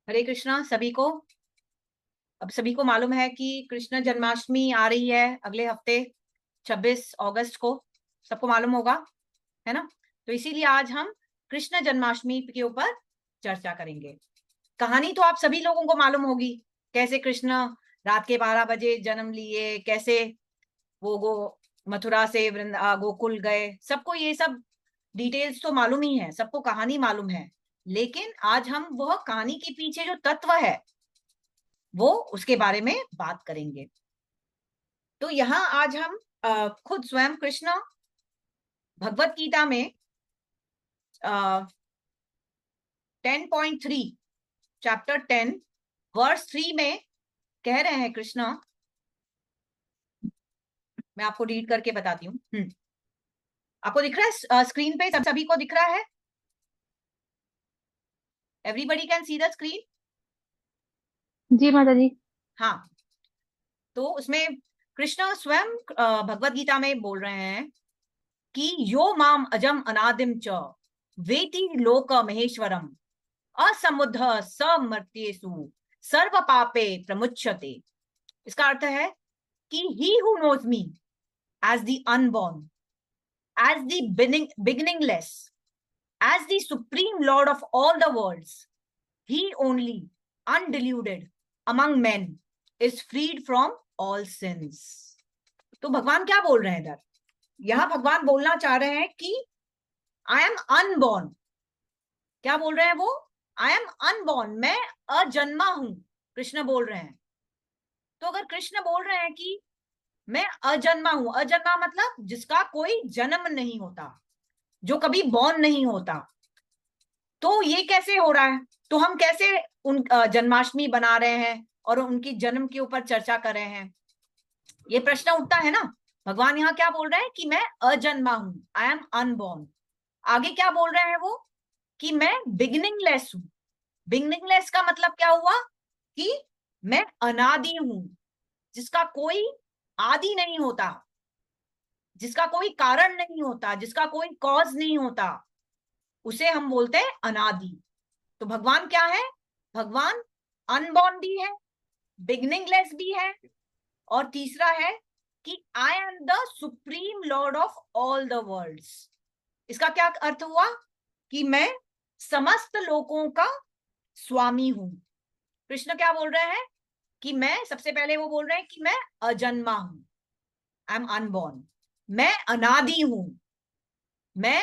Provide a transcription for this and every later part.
हरे कृष्णा सभी को। अब सभी को मालूम है कि कृष्ण जन्माष्टमी आ रही है अगले हफ्ते 26 अगस्त को। सबको मालूम होगा, है ना। तो इसीलिए आज हम कृष्ण जन्माष्टमी के ऊपर चर्चा करेंगे। कहानी तो आप सभी लोगों को मालूम होगी, कैसे कृष्ण रात के 12 बजे जन्म लिए, कैसे वो मथुरा से गोकुल गए। सबको ये सब डिटेल्स तो मालूम ही है, सबको कहानी मालूम है। लेकिन आज हम वह कहानी के पीछे जो तत्व है वो उसके बारे में बात करेंगे। तो यहाँ आज हम खुद स्वयं कृष्ण भगवत गीता में 10.3 चैप्टर 10 वर्स 3 में कह रहे हैं कृष्ण। मैं आपको रीड करके बताती हूँ। आपको दिख रहा है स्क्रीन पे? सभी को दिख रहा है? Everybody can see the screen? जी माता जी। हाँ। तो उसमें कृष्ण स्वयं भगवत गीता में बोल रहे हैं कि यो माम अजम अनादिम च वेति लोक महेश्वरम असमुद्ध समर्त्येषु सर्व पापे प्रमुच्यते। इसका अर्थ है कि he who knows me as the unborn, as the beginningless, as the supreme lord of all the worlds, he only undeluded among men is freed from all sins। तो भगवान क्या बोल रहे हैं इधर? यहां भगवान बोलना चाह रहे हैं कि आई एम अनबॉर्न। क्या बोल रहे हैं वो? आई एम अनबॉर्न, मैं अजन्मा हूं। कृष्ण बोल रहे हैं। तो अगर कृष्ण बोल रहे हैं कि मैं अजन्मा हूं, अजन्मा मतलब जिसका कोई जन्म नहीं होता, जो कभी बॉर्न नहीं होता, तो ये कैसे हो रहा है? तो हम कैसे उन जन्माष्टमी बना रहे हैं और उनकी जन्म के ऊपर चर्चा कर रहे हैं? ये प्रश्न उठता है ना। भगवान यहाँ क्या बोल रहे हैं कि मैं अजन्मा हूं, आई एम अनबॉर्न। आगे क्या बोल रहे हैं वो? कि मैं बिगिनिंगलेस हूं। बिगिनिंगलेस का मतलब क्या हुआ? कि मैं अनादि हूं, जिसका कोई आदि नहीं होता, जिसका कोई कारण नहीं होता, जिसका कोई कॉज नहीं होता, उसे हम बोलते हैं अनादि। तो भगवान क्या है? भगवान अनबॉर्न भी है, बिगनिंगलेस भी है, और तीसरा है कि I am the supreme lord of all the worlds. इसका क्या अर्थ हुआ? कि मैं समस्त लोगों का स्वामी हूं। कृष्ण क्या बोल रहे हैं? कि मैं, सबसे पहले वो बोल रहे हैं कि मैं अजन्मा हूं, आई एम अनबॉर्न, मैं अनादि हूं, मैं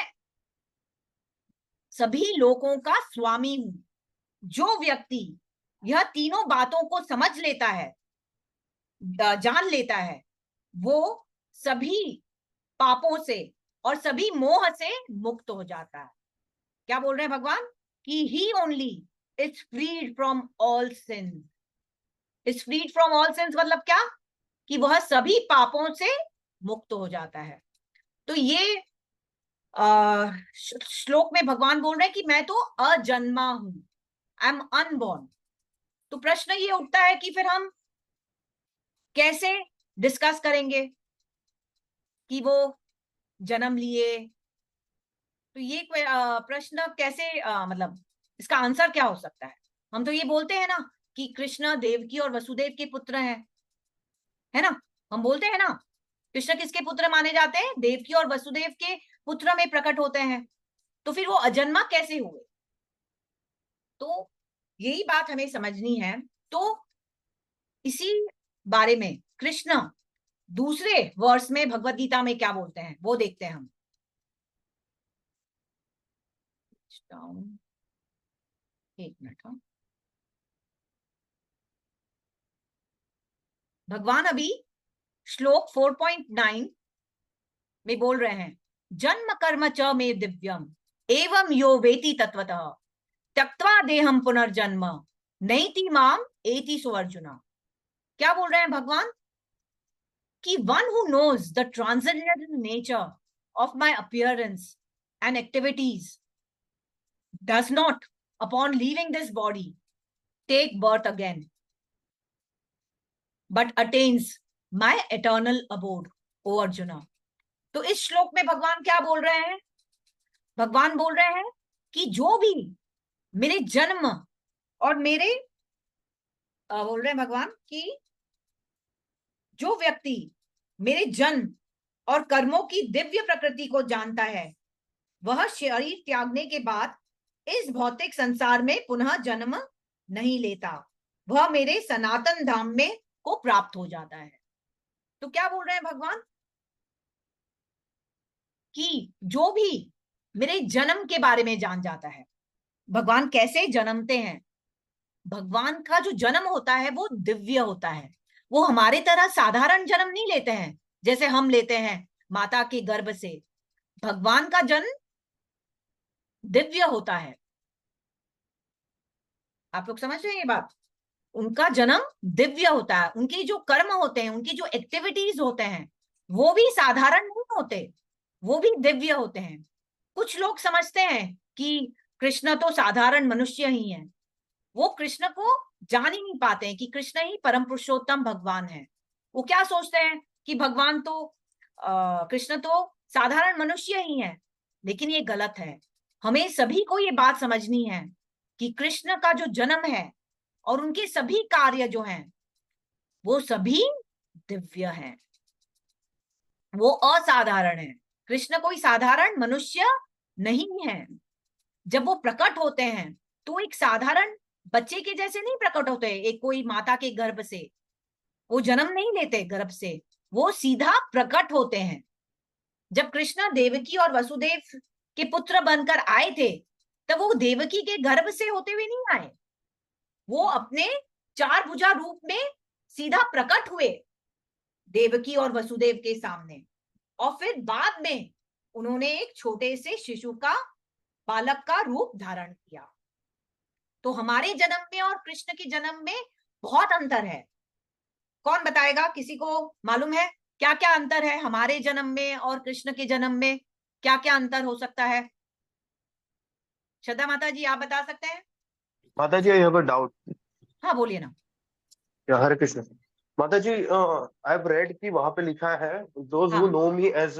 सभी लोगों का स्वामी हूं। जो व्यक्ति यह तीनों बातों को समझ लेता है, जान लेता है, वो सभी पापों से और सभी मोह से मुक्त हो जाता है। क्या बोल रहे हैं भगवान? कि he only is freed from all sins. Is freed from all sins मतलब क्या? कि वह सभी पापों से मुक्त हो जाता है। तो ये श्लोक में भगवान बोल रहे हैं कि मैं तो अजन्मा हूं, आई एम अनबॉर्न। तो प्रश्न ये उठता है कि फिर हम कैसे डिस्कस करेंगे कि वो जन्म लिए? तो ये प्रश्न कैसे, मतलब इसका आंसर क्या हो सकता है? हम तो ये बोलते हैं ना कि कृष्ण देवकी और वसुदेव के पुत्र हैं, है ना। हम बोलते हैं ना, कृष्ण किसके पुत्र माने जाते हैं? देवकी और वसुदेव के पुत्र में प्रकट होते हैं। तो फिर वो अजन्मा कैसे हुए? तो यही बात हमें समझनी है। तो इसी बारे में कृष्ण दूसरे वर्स में भगवत गीता में क्या बोलते हैं वो देखते हैं हम। एक मिनट। हाँ, भगवान अभी श्लोक 4.9 में बोल रहे हैं, जन्म कर्म च में दिव्यम एवं यो वेति तत्वतः त्यक्त्वा देहम पुनर्जन्म नैति माम एति सुअर्जुना। क्या बोल रहे हैं भगवान? कि one who knows the transcendental nature of my appearance and activities does not upon leaving this body take birth again but attains my eternal abode, O Arjuna. तो इस श्लोक में भगवान क्या बोल रहे हैं? भगवान बोल रहे हैं कि जो भी मेरे जन्म और मेरे बोल रहे हैं भगवान कि जो व्यक्ति मेरे जन्म और कर्मों की दिव्य प्रकृति को जानता है वह शरीर त्यागने के बाद इस भौतिक संसार में पुनः जन्म नहीं लेता, वह मेरे सनातन धाम में को प्राप्त हो जाता है। तो क्या बोल रहे हैं भगवान कि जो भी मेरे जन्म के बारे में जान जाता है, भगवान कैसे जन्मते हैं, भगवान का जो जन्म होता है वो दिव्य होता है। वो हमारे तरह साधारण जन्म नहीं लेते हैं जैसे हम लेते हैं माता के गर्भ से। भगवान का जन्म दिव्य होता है। आप लोग समझ रहे हैं ये बात? उनका जन्म दिव्य होता है। उनके जो कर्म होते हैं, उनकी जो एक्टिविटीज होते हैं, वो भी साधारण नहीं होते, वो भी दिव्य होते हैं। कुछ लोग समझते हैं कि कृष्ण तो साधारण मनुष्य ही है। वो कृष्ण को जान ही नहीं पाते हैं कि कृष्ण ही परम पुरुषोत्तम भगवान है। वो क्या सोचते हैं कि भगवान तो कृष्ण तो साधारण मनुष्य ही है। लेकिन ये गलत है। हमें सभी को ये बात समझनी है कि कृष्ण का जो जन्म है और उनके सभी कार्य जो हैं वो सभी दिव्य हैं, वो असाधारण है। कृष्ण कोई साधारण मनुष्य नहीं है। जब वो प्रकट होते हैं तो एक साधारण बच्चे के जैसे नहीं प्रकट होते, एक कोई माता के गर्भ से वो जन्म नहीं लेते गर्भ से, वो सीधा प्रकट होते हैं। जब कृष्ण देवकी और वसुदेव के पुत्र बनकर आए थे तब वो देवकी के गर्भ से होते हुए नहीं आए, वो अपने चार भुजा रूप में सीधा प्रकट हुए देवकी और वसुदेव के सामने। और फिर बाद में उन्होंने एक छोटे से शिशु का, बालक का रूप धारण किया। तो हमारे जन्म में और कृष्ण के जन्म में बहुत अंतर है। कौन बताएगा? किसी को मालूम है क्या क्या अंतर है हमारे जन्म में और कृष्ण के जन्म में? क्या क्या अंतर हो सकता है? श्रद्धा माता जी, आप बता सकते हैं? माता जी, आई हैव अ डाउट। हाँ, बोलिए ना। या हरे कृष्ण। माता जी, आई हैव रेड कि वहां पे लिखा है दोज हु हाँ। Know me as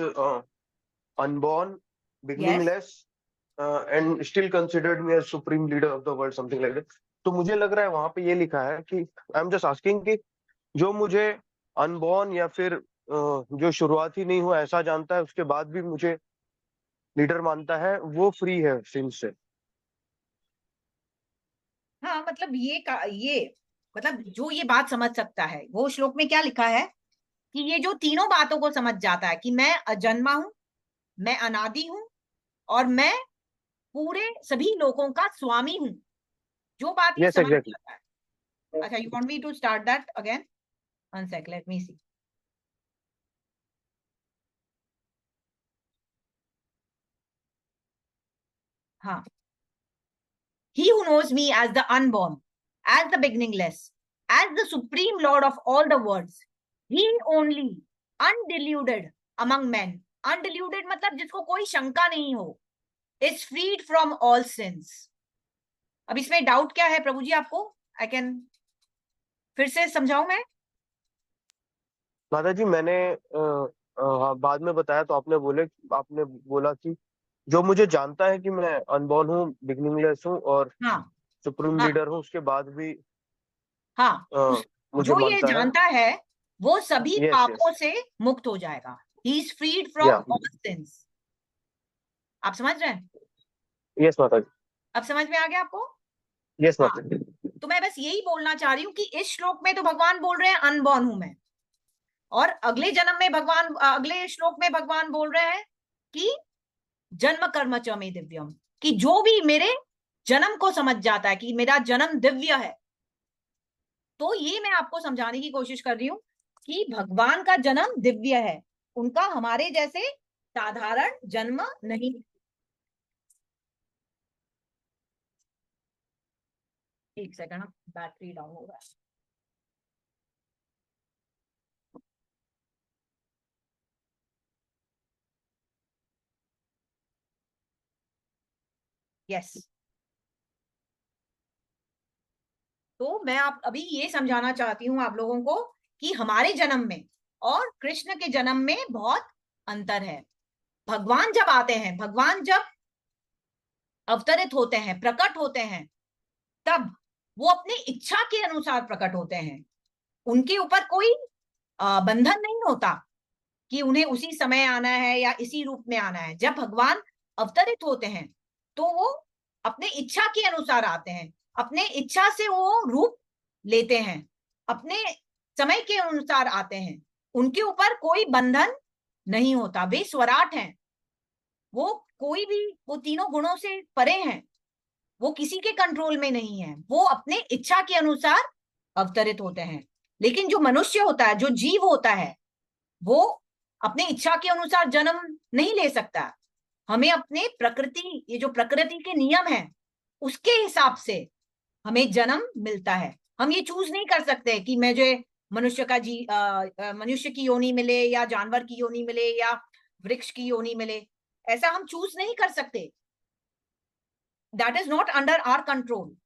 unborn, yes. Beginningless and still considered me as supreme leader of the world, something like that. तो मुझे लग रहा है वहां पे ये लिखा है कि आई एम जस्ट आस्किंग कि जो मुझे अनबॉर्न या फिर जो शुरुआत ही नहीं हुआ ऐसा जानता है उसके बाद भी मुझे लीडर मानता है, वो फ्री है सिंह से। हाँ, मतलब ये मतलब जो ये बात समझ सकता है, वो श्लोक में क्या लिखा है कि ये जो तीनों बातों को समझ जाता है कि मैं अजन्मा हूं, मैं अनादि हूं और मैं पूरे सभी लोगों का स्वामी हूं, जो बात ये यस, समझ एग्जैक्टली। जाता है। अच्छा, you want me to start that again? One sec, let me see. हाँ। He who knows me as the unborn, as the beginningless, as the supreme lord of all the worlds, he only, undeluded among men, undeluded मतलब जिसको कोई शंका नहीं हो, is freed from all sins। अब इसमें doubt क्या है प्रभु जी आपको? आई कैन फिर से समझाऊं मैं? माता जी, मैंने बाद में बताया तो आपने बोला कि जो मुझे जानता है कि मैं अनबॉर्न हूँ, बिगनिंगलेस हूँ और हाँ। सुप्रीम हाँ। लीडर हूँ, उसके बाद भी हाँ। अ, मुझे जो ये मानता है। जानता है वो सभी यस, यस। पापों से मुक्त हो जाएगा। ही इज फ्रीड फ्रॉम या। All since. आप समझ रहे हैं? यस माता जी। अब समझ में आ गया आपको? यस हाँ। माता जी। तो मैं बस यही बोलना चाह रही हूँ कि इस श्लोक में तो भगवान बोल रहे हैं अनबॉर्न हूं मैं, और अगले जन्म में भगवान, अगले श्लोक में भगवान बोल रहे हैं कि जन्म कर्म च मे दिव्यम, कि जो भी मेरे जन्म को समझ जाता है कि मेरा जन्म दिव्य है। तो ये मैं आपको समझाने की कोशिश कर रही हूँ कि भगवान का जन्म दिव्य है, उनका हमारे जैसे साधारण जन्म नहीं। एक सेकंड, बैटरी डाउन हो रहा है। यस। तो मैं आप अभी ये समझाना चाहती हूँ आप लोगों को कि हमारे जन्म में और कृष्ण के जन्म में बहुत अंतर है। भगवान जब आते हैं, भगवान जब अवतरित होते हैं, प्रकट होते हैं, तब वो अपने इच्छा के अनुसार प्रकट होते हैं। उनके ऊपर कोई बंधन नहीं होता कि उन्हें उसी समय आना है या इसी रूप में आना है। जब भगवान अवतरित होते हैं तो वो अपने इच्छा के अनुसार आते हैं, अपने इच्छा से वो रूप लेते हैं, अपने समय के अनुसार आते हैं। उनके ऊपर कोई बंधन नहीं होता, वे स्वराट हैं। वो कोई भी, वो तीनों गुणों से परे हैं, वो किसी के कंट्रोल में नहीं है, वो अपने इच्छा के अनुसार अवतरित होते हैं। लेकिन जो मनुष्य होता है, जो जीव होता है, वो अपने इच्छा के अनुसार जन्म नहीं ले सकता। हमें अपने प्रकृति, ये जो प्रकृति के नियम है, उसके हिसाब से हमें जन्म मिलता है। हम ये चूज नहीं कर सकते कि मुझे मनुष्य का मनुष्य की योनि मिले या जानवर की योनि मिले या वृक्ष की योनि मिले। ऐसा हम चूज नहीं कर सकते। That is not under our control.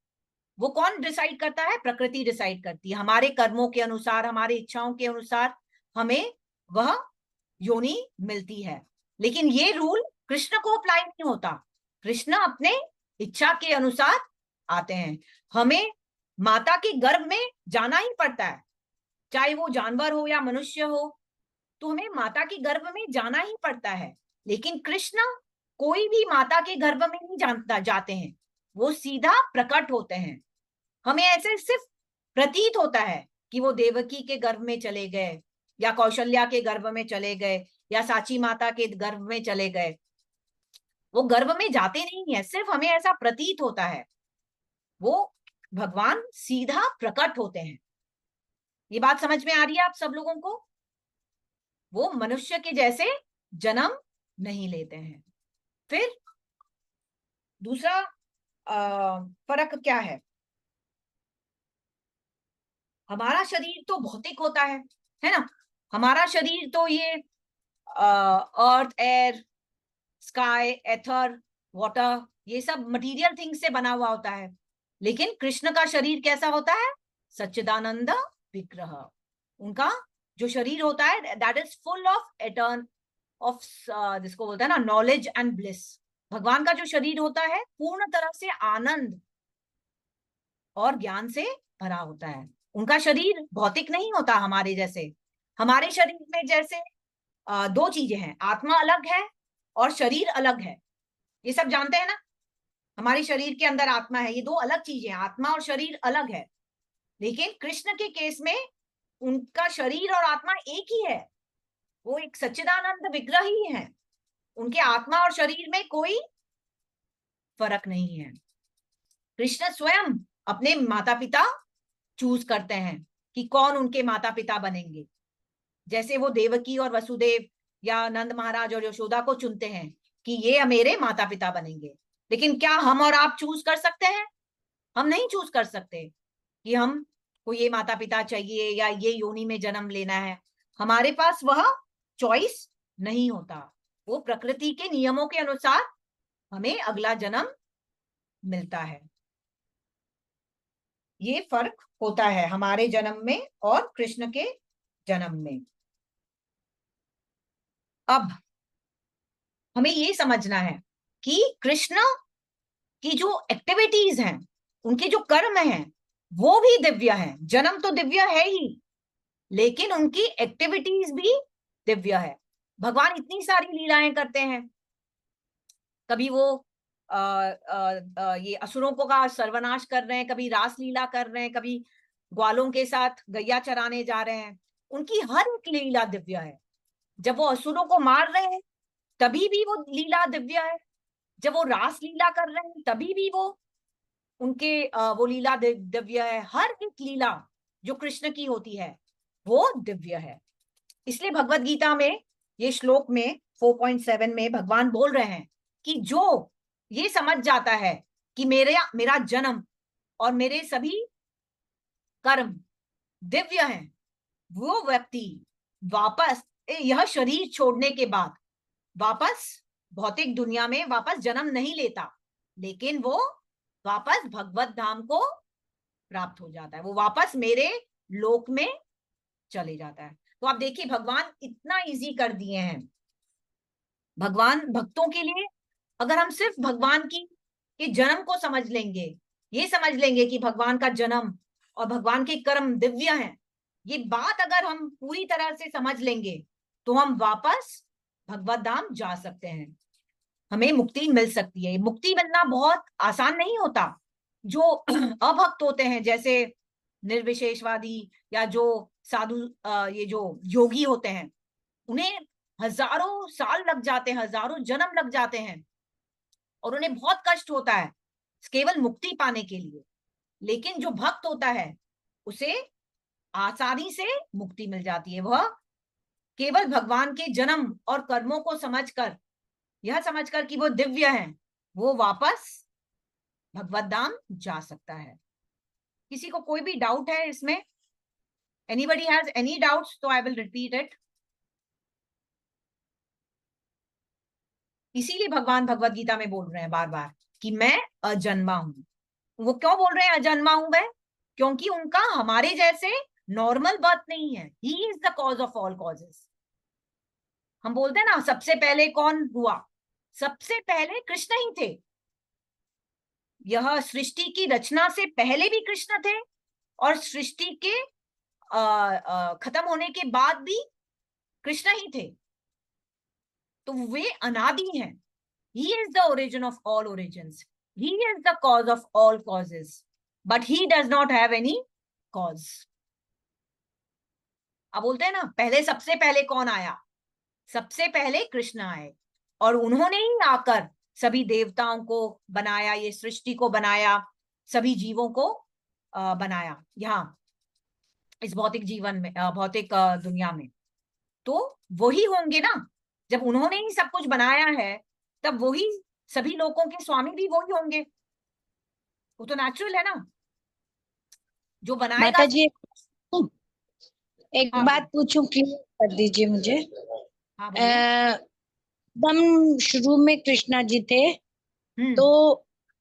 वो कौन डिसाइड करता है? प्रकृति डिसाइड करती है। हमारे कर्मों के अनुसार, हमारी इच्छाओं के अनुसार हमें वह योनि मिलती है। लेकिन ये रूल कृष्ण को अप्लाई नहीं होता। कृष्ण अपने इच्छा के अनुसार आते हैं। हमें माता के गर्भ में जाना ही पड़ता है, चाहे वो जानवर हो या मनुष्य हो, तो हमें माता के गर्भ में जाना ही पड़ता है। लेकिन कृष्ण कोई भी माता के गर्भ में नहीं जाते हैं, वो सीधा प्रकट होते हैं। हमें ऐसे सिर्फ प्रतीत होता है कि वो देवकी के गर्भ में चले गए या कौशल्या के गर्भ में चले गए या साची माता के गर्भ में चले गए। वो गर्भ में जाते नहीं है, सिर्फ हमें ऐसा प्रतीत होता है। वो भगवान सीधा प्रकट होते हैं। ये बात समझ में आ रही है आप सब लोगों को? वो मनुष्य के जैसे जन्म नहीं लेते हैं। फिर दूसरा फर्क क्या है? हमारा शरीर तो भौतिक होता है ना। हमारा शरीर तो ये अर्थ, एयर, स्काई, एथर, वाटर, ये सब मटेरियल थिंग्स से बना हुआ होता है। लेकिन कृष्ण का शरीर कैसा होता है? सच्चिदानंद विग्रह। उनका जो शरीर होता है, that is full of eternal of, जिसको बोलते हैं ना, नॉलेज एंड ब्लिस। भगवान का जो शरीर होता है पूर्ण तरह से आनंद और ज्ञान से भरा होता है। उनका शरीर भौतिक नहीं होता हमारे जैसे। हमारे शरीर में जैसे दो चीजें हैं, आत्मा अलग है और शरीर अलग है। ये सब जानते हैं ना, हमारे शरीर के अंदर आत्मा है, ये दो अलग चीजें हैं, आत्मा और शरीर अलग है। लेकिन कृष्ण के केस में उनका शरीर और आत्मा एक ही है, वो एक सच्चिदानंद विग्रह ही है। उनके आत्मा और शरीर में कोई फर्क नहीं है। कृष्ण स्वयं अपने माता पिता चूज करते हैं कि कौन उनके माता पिता बनेंगे। जैसे वो देवकी और वसुदेव या नंद महाराज और यशोदा को चुनते हैं कि ये मेरे माता पिता बनेंगे। लेकिन क्या हम और आप चूज कर सकते हैं? हम नहीं चूज कर सकते कि हम को ये माता पिता चाहिए या ये योनि में जन्म लेना है। हमारे पास वह चॉइस नहीं होता। वो प्रकृति के नियमों के अनुसार हमें अगला जन्म मिलता है। ये फर्क होता है हमारे जन्म में और कृष्ण के जन्म में। अब हमें ये समझना है कि कृष्ण की जो एक्टिविटीज हैं, उनके जो कर्म हैं, वो भी दिव्य हैं। जन्म तो दिव्य है ही, लेकिन उनकी एक्टिविटीज भी दिव्य है। भगवान इतनी सारी लीलाएं करते हैं। कभी वो ये असुरों को का सर्वनाश कर रहे हैं, कभी रास लीला कर रहे हैं, कभी ग्वालों के साथ गैया चराने जा रहे हैं। उनकी हर एक लीला दिव्य है। जब वो असुरों को मार रहे हैं तभी भी वो लीला दिव्य है। जब वो रास लीला कर रहे हैं तभी भी वो उनके वो लीला दिव्य है। हर एक लीला जो कृष्ण की होती है वो दिव्य है। इसलिए भगवत गीता में ये श्लोक में 4.7 में भगवान बोल रहे हैं कि जो ये समझ जाता है कि मेरा जन्म और मेरे सभी कर्म दिव्य हैं, वो व्यक्ति वापस यह शरीर छोड़ने के बाद वापस भौतिक दुनिया में वापस जन्म नहीं लेता, लेकिन वो वापस भगवत धाम को प्राप्त हो जाता है। वो वापस मेरे लोक में चले जाता है। तो आप देखिए, भगवान इतना इजी कर दिए हैं। भगवान भक्तों के लिए, अगर हम सिर्फ भगवान की के जन्म को समझ लेंगे ये समझ लेंगे कि भगवान का जन्म और भगवान के कर्म दिव्य हैं, ये बात अगर हम पूरी तरह से समझ लेंगे तो हम वापस भगवत धाम जा सकते हैं, हमें मुक्ति मिल सकती है। मुक्ति मिलना बहुत आसान नहीं होता। जो अभक्त होते हैं, जैसे निर्विशेषवादी या जो साधु, ये जो योगी होते हैं, उन्हें हजारों साल लग जाते हैं, हजारों जन्म लग जाते हैं और उन्हें बहुत कष्ट होता है केवल मुक्ति पाने के लिए। लेकिन जो भक्त होता है उसे आसानी से मुक्ति मिल जाती है। वह केवल भगवान के जन्म और कर्मों को समझकर, यह समझकर कि वो दिव्य हैं, वो वापस भगवत धाम जा सकता है। किसी को कोई भी डाउट है इसमें? Anybody has any doubts? तो आई विल रिपीट इट। इसीलिए भगवान भगवत गीता में बोल रहे हैं बार बार कि मैं अजन्मा हूं। वो क्यों बोल रहे हैं अजन्मा हूं मैं? क्योंकि उनका हमारे जैसे नॉर्मल बर्थ नहीं है। He is the cause of all causes. हम बोलते हैं ना, सबसे पहले कौन हुआ? सबसे पहले कृष्ण ही थे। यह सृष्टि की रचना से पहले भी कृष्ण थे और सृष्टि के खत्म होने के बाद भी कृष्ण ही थे। तो वे अनादि हैं। He is the origin of all origins. He is the cause of all causes. But he does not have any cause. अब बोलते हैं ना, पहले सबसे पहले कौन आया? सबसे पहले कृष्ण आए और उन्होंने ही आकर सभी देवताओं को बनाया, ये सृष्टि को बनाया, सभी जीवों को बनाया यहाँ इस भौतिक जीवन में, भौतिक दुनिया में। तो वही होंगे ना, जब उन्होंने ही सब कुछ बनाया है तब वही सभी लोगों के स्वामी भी वही होंगे। वो तो नेचुरल है ना, जो बनाएगा। माता जी एक हाँ, बात पूछूं, क्लियर कर दीजिए मुझे। हाँ बोलिए। एकदम शुरू में कृष्णा जी थे, तो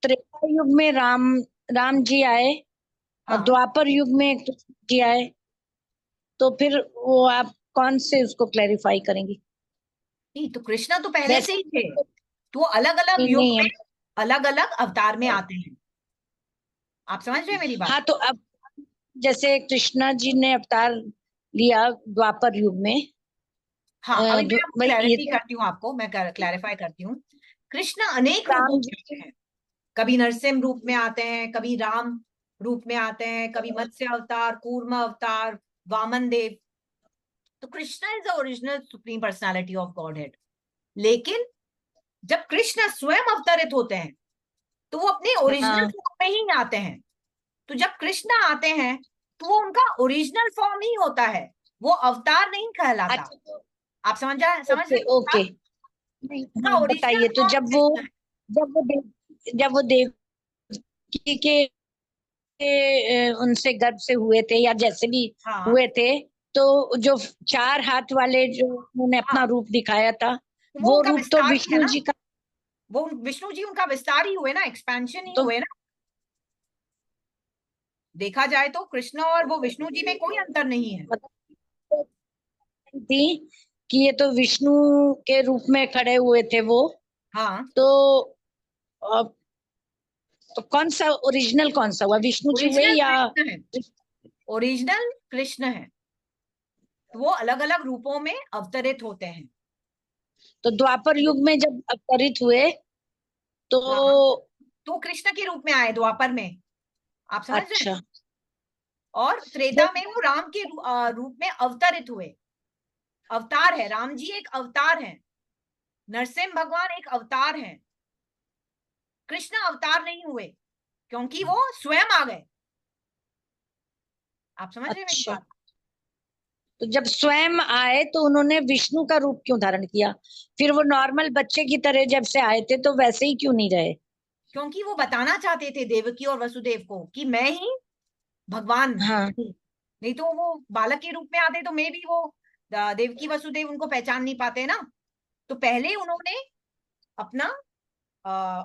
त्रेता युग में राम जी आए और हाँ, द्वापर युग में कृष्ण जी आए, तो फिर वो आप कौन से उसको क्लैरिफाई करेंगी? नहीं तो कृष्णा तो पहले से वैसे ही थे, तो अलग अलग युग नहीं में हम, अलग अलग अवतार में आते हैं। आप समझ रहे हैं मेरी बात? हाँ तो अब जैसे कृष्णा जी ने अवतार लिया द्वापर युग में, हाँ, अभी मैं भाई ये क्लैरिफी तो करती हूँ आपको, मैं क्लैरिफाई करती हूँ। कृष्ण अनेक रूपों राम में जी आते हैं। कभी नरसिंह रूप में आते हैं, कभी राम रूप में आते हैं, कभी मत्स्य अवतार, कूर्म अवतार, वामन देव। तो Krishna is the original supreme personality of godhead. लेकिन जब कृष्ण स्वयं अवतरित होते हैं तो वो अपने ओरिजिनल हाँ फॉर्म में ही आते हैं। तो जब कृष्ण आते हैं तो वो उनका ओरिजिनल फॉर्म ही होता है, वो अवतार नहीं कहलाता। अच्छा तो आप समझ रहे ओके हैं मेरी ओके, बात? नहीं उनका हाँ ओरिजिनल बताइए। तो फॉर्म कृष्ण है। जब वो देवकी के उनसे गर्भ से हुए थे या जैसे भी हाँ, हुए थे, तो जो 4 हाथ वाले जो उन्होंने अपना हाँ, रूप दिखाया था, तो वो वो उनका रूप तो विस्तार ही है विष्णु ना। जी का। वो विष्णु जी उनका विस्तार ही हुए ना, एक्सपेंशन ही तो हुए ना। देखा जाए तो कृष्ण और वो विष्णु जी में कोई अंतर नहीं है। मतलब थी कि ये तो विष्णु के रूप में खड़े हुए थे वो, हाँ, तो अ, तो कौन सा ओरिजिनल कौन सा हुआ, विष्णु जी हुए ओरिजिनल या? कृष्ण है, ओरिजिनल कृष्ण है। तो वो अलग अलग रूपों में अवतरित होते हैं। तो द्वापर युग में जब अवतरित हुए तो हाँ, तो कृष्ण के रूप में आए द्वापर में। आप समझ रहे हैं? अच्छा और वो त्रेता में वो राम के रूप में अवतरित हुए। अवतार है, राम जी एक अवतार है, नरसिंह भगवान एक अवतार हैं। कृष्ण अवतार नहीं हुए क्योंकि वो स्वयं आ गए। आप समझ रहे हैं मेरी अच्छा, बात? तो जब स्वयं आए तो उन्होंने विष्णु का रूप क्यों धारण किया? फिर वो नॉर्मल बच्चे की तरह जब से आए थे तो वैसे ही क्यों नहीं रहे? क्योंकि वो बताना चाहते थे देवकी और वसुदेव को कि मैं ही भगवान हाँ हूँ। नहीं तो वो बालक के रूप में आते तो मे भी वो देवकी वसुदेव उनको पहचान नहीं पाते ना। तो पहले उन्होंने अपना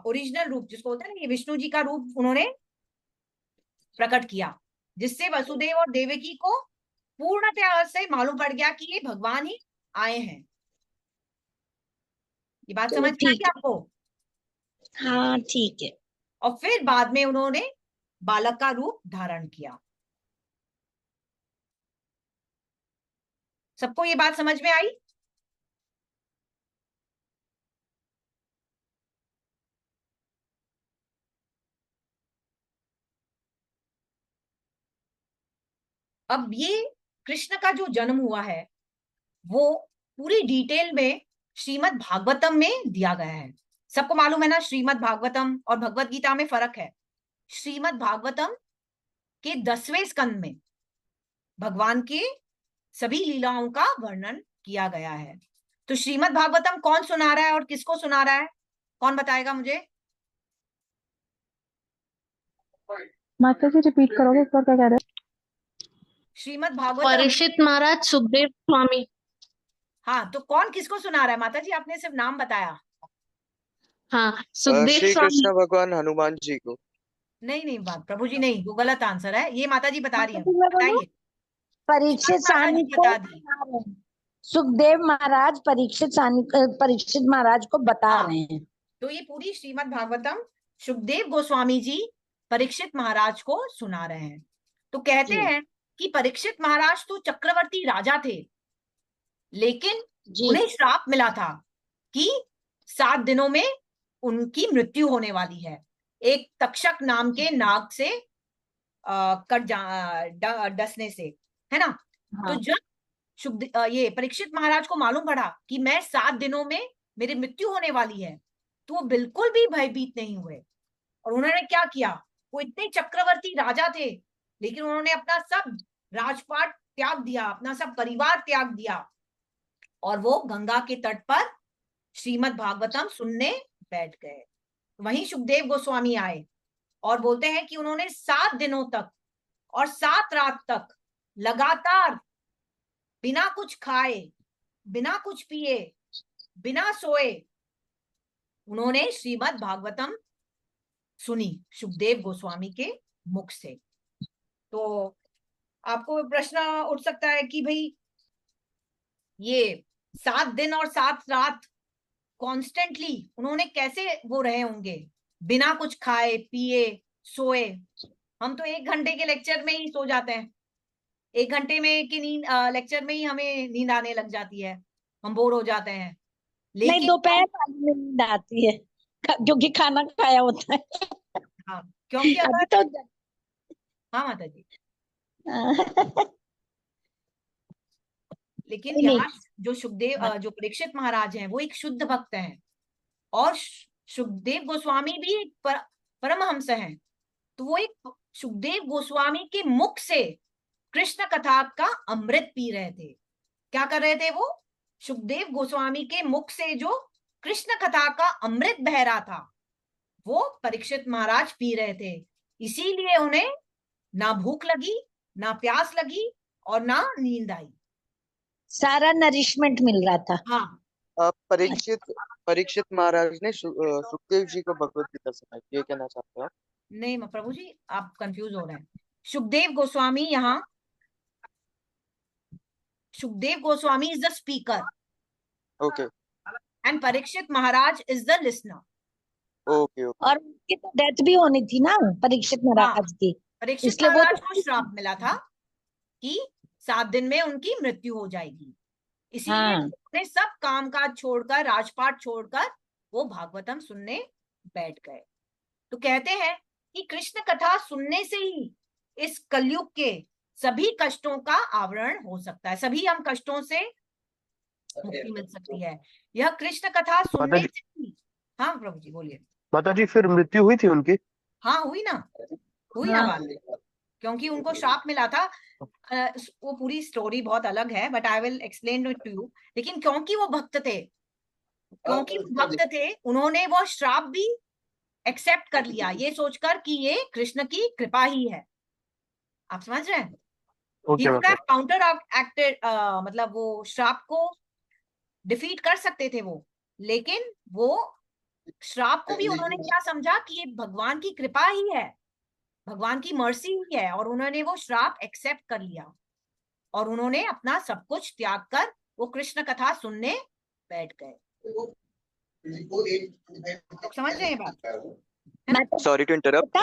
ओरिजिनल रूप, जिसको बोलते हैं ना, ये विष्णु जी का रूप उन्होंने प्रकट किया, जिससे वसुदेव और देवकी को पूर्णतः से मालूम पड़ गया कि ये भगवान ही आए हैं। ये बात चलो समझ में आई ठीक है, आपको? हाँ ठीक है। और फिर बाद में उन्होंने बालक का रूप धारण किया। सबको ये बात समझ में आई? अब ये कृष्ण का जो जन्म हुआ है वो पूरी डिटेल में श्रीमद् भागवतम में दिया गया है। सबको मालूम है ना, श्रीमद् भागवतम और भगवत गीता में फर्क है। श्रीमद् भागवतम के 10वें स्कंद में भगवान के सभी लीलाओं का वर्णन किया गया है। तो श्रीमद् भागवतम कौन सुना रहा है और किसको सुना रहा है, कौन बताएगा मुझे? माता जी रिपीट करोगे एक बार, क्या कह रहे हो? श्रीमद् भागवतम, परीक्षित महाराज, सुखदेव स्वामी। हाँ, तो कौन किसको सुना रहा है? माता जी आपने सिर्फ नाम बताया। हाँ, सुखदेव श्री स्वामी। कृष्ण भगवान हनुमान जी को। नहीं नहीं बात प्रभु जी, नहीं, वो गलत आंसर है। ये माता जी बता रही है, माता जी मैं बोलूं? बताइए। परीक्षित माता जी सानी को बता दी। बता रहे हैं। सुखदेव महाराज परीक्षित महाराज को बता हाँ। रहे हैं। तो ये पूरी श्रीमद् भागवतम सुखदेव गोस्वामी जी परीक्षित महाराज को सुना रहे हैं। तो कहते जी। हैं कि परीक्षित महाराज तो चक्रवर्ती राजा थे, लेकिन जी उन्हें श्राप मिला था कि 7 दिनों में उनकी मृत्यु होने वाली है, एक तक्षक नाम के नाग से डसने से, है ना। हाँ। तो जब ये परीक्षित महाराज को मालूम पड़ा कि मैं 7 दिनों में मेरी मृत्यु होने वाली है, तो वो बिल्कुल भी भयभीत नहीं हुए। और उन्होंने क्या किया, वो इतने चक्रवर्ती राजा थे, लेकिन उन्होंने अपना सब राजपाट त्याग दिया, अपना सब परिवार त्याग दिया, और वो गंगा के तट पर श्रीमद् भागवतम सुनने बैठ गए। वहीं सुखदेव गोस्वामी आए और बोलते हैं कि उन्होंने 7 दिनों तक और 7 रात तक लगातार बिना कुछ खाए, बिना कुछ पिए, बिना सोए उन्होंने श्रीमद् भागवतम सुनी सुखदेव गोस्वामी के मुख से। तो आपको प्रश्न उठ सकता है कि भाई ये 7 दिन और 7 रात कॉन्स्टेंटली उन्होंने कैसे वो रहे होंगे बिना कुछ खाए पिए सोए। हम तो 1 घंटे के लेक्चर में ही सो जाते हैं, 1 घंटे में की नींद लेक्चर में ही हमें नींद आने लग जाती है, हम बोर हो जाते हैं। नहीं, लेकिन दोपहर वाली में नींद आती है क्योंकि खाना खाया होता है। हाँ, क्योंकि अभी अगर तो हाँ माता जी, लेकिन नहीं, यहाँ जो जो परीक्षित महाराज हैं वो एक शुद्ध भक्त हैं, और सुखदेव गोस्वामी भी एक परमहंस हैं। तो वो एक सुखदेव गोस्वामी के मुख से कृष्ण कथा का अमृत पी रहे थे। क्या कर रहे थे वो? सुखदेव गोस्वामी के मुख से जो कृष्ण कथा का अमृत बह रहा था वो परीक्षित महाराज पी रहे थे। इसीलिए उन्हें ना भूख लगी, ना प्यास लगी और ना नींद आई, सारा नरिशमेंट मिल रहा था। हाँ। परीक्षित महाराज ने सुखदेव जी को भगवत गीता सुनाई, ये कहना चाहते हो? नहीं प्रभु जी, आप कंफ्यूज हो रहे हैं। सुखदेव गोस्वामी यहाँ, Sukhdev Goswami is the speaker, okay and Parikshit Maharaj is the listener. Okay okay. और उनकी तो डेथ भी होनी थी ना, परीक्षित महाराज की। परीक्षित इसलिए वो महाराज तो को श्राप मिला था कि 7 दिन में उनकी मृत्यु हो जाएगी, इसीलिए हाँ। उन्हें सब काम काज छोड़कर, राजपाट छोड़कर वो भागवतम सुनने बैठ गए। तो कहते हैं कि कृष्ण कथा सुनने से ही इस कलयुग के सभी कष्टों का आवरण हो सकता है, सभी हम कष्टों से मुक्ति मिल सकती है। यह कृष्ण कथा सुनने से ही। हाँ प्रभु जी बोलिए। माता जी फिर मृत्यु हुई थी उनकी? हाँ हुई ना, हुई ना बात, क्योंकि उनको श्राप मिला था। वो पूरी स्टोरी बहुत अलग है, but I will explain it to you. लेकिन क्योंकि वो भक्त थे, उन्होंने वो श्राप भी एक्सेप्ट कर लिया, ये सोचकर कि ये कृष्ण की कृपा ही है। आप समझ रहे हैं? काउंटर एक्टेड, मतलब वो श्राप को डिफीट कर सकते थे वो, लेकिन वो श्राप को भी उन्होंने क्या समझा कि ये भगवान की कृपा ही है, भगवान की मर्सी ही है, और उन्होंने वो श्राप एक्सेप्ट कर लिया और उन्होंने अपना सब कुछ त्याग कर वो कृष्ण कथा सुनने बैठ गए। समझ रहे हैं बात? Sorry to interrupt.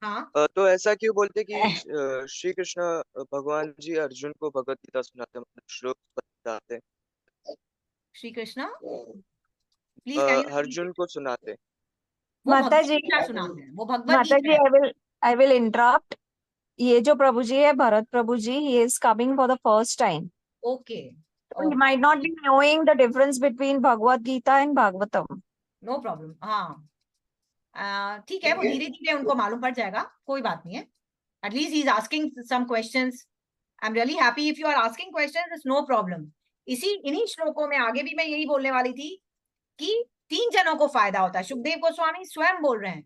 हाँ, तो ऐसा क्यों बोलते कि श्री कृष्ण भगवान जी अर्जुन को भगवत गीता सुनाते, मतलब श्लोक बताते, Shri Krishna please can you repeat Arjun it. को सुनाते। वो माता भगवत जी, गीता सुनाते हैं, वो भगवत माता गीता जी, है। I will interrupt. ये जो प्रभु जी है, भरत प्रभु जी, he is coming for the first time. Okay, He might not be knowing the difference between Bhagavad Gita and Bhagavatam. No problem. हाँ, ठीक है, वो धीरे धीरे उनको मालूम पड़ जाएगा, कोई बात नहीं है। At least he is asking some questions. I am really happy if you are asking questions, it's no problem. इन्हीं श्लोकों में आगे भी मैं यही बोलने वाली थी कि 3 जनों को फायदा होता है। सुखदेव गोस्वामी स्वयं बोल रहे हैं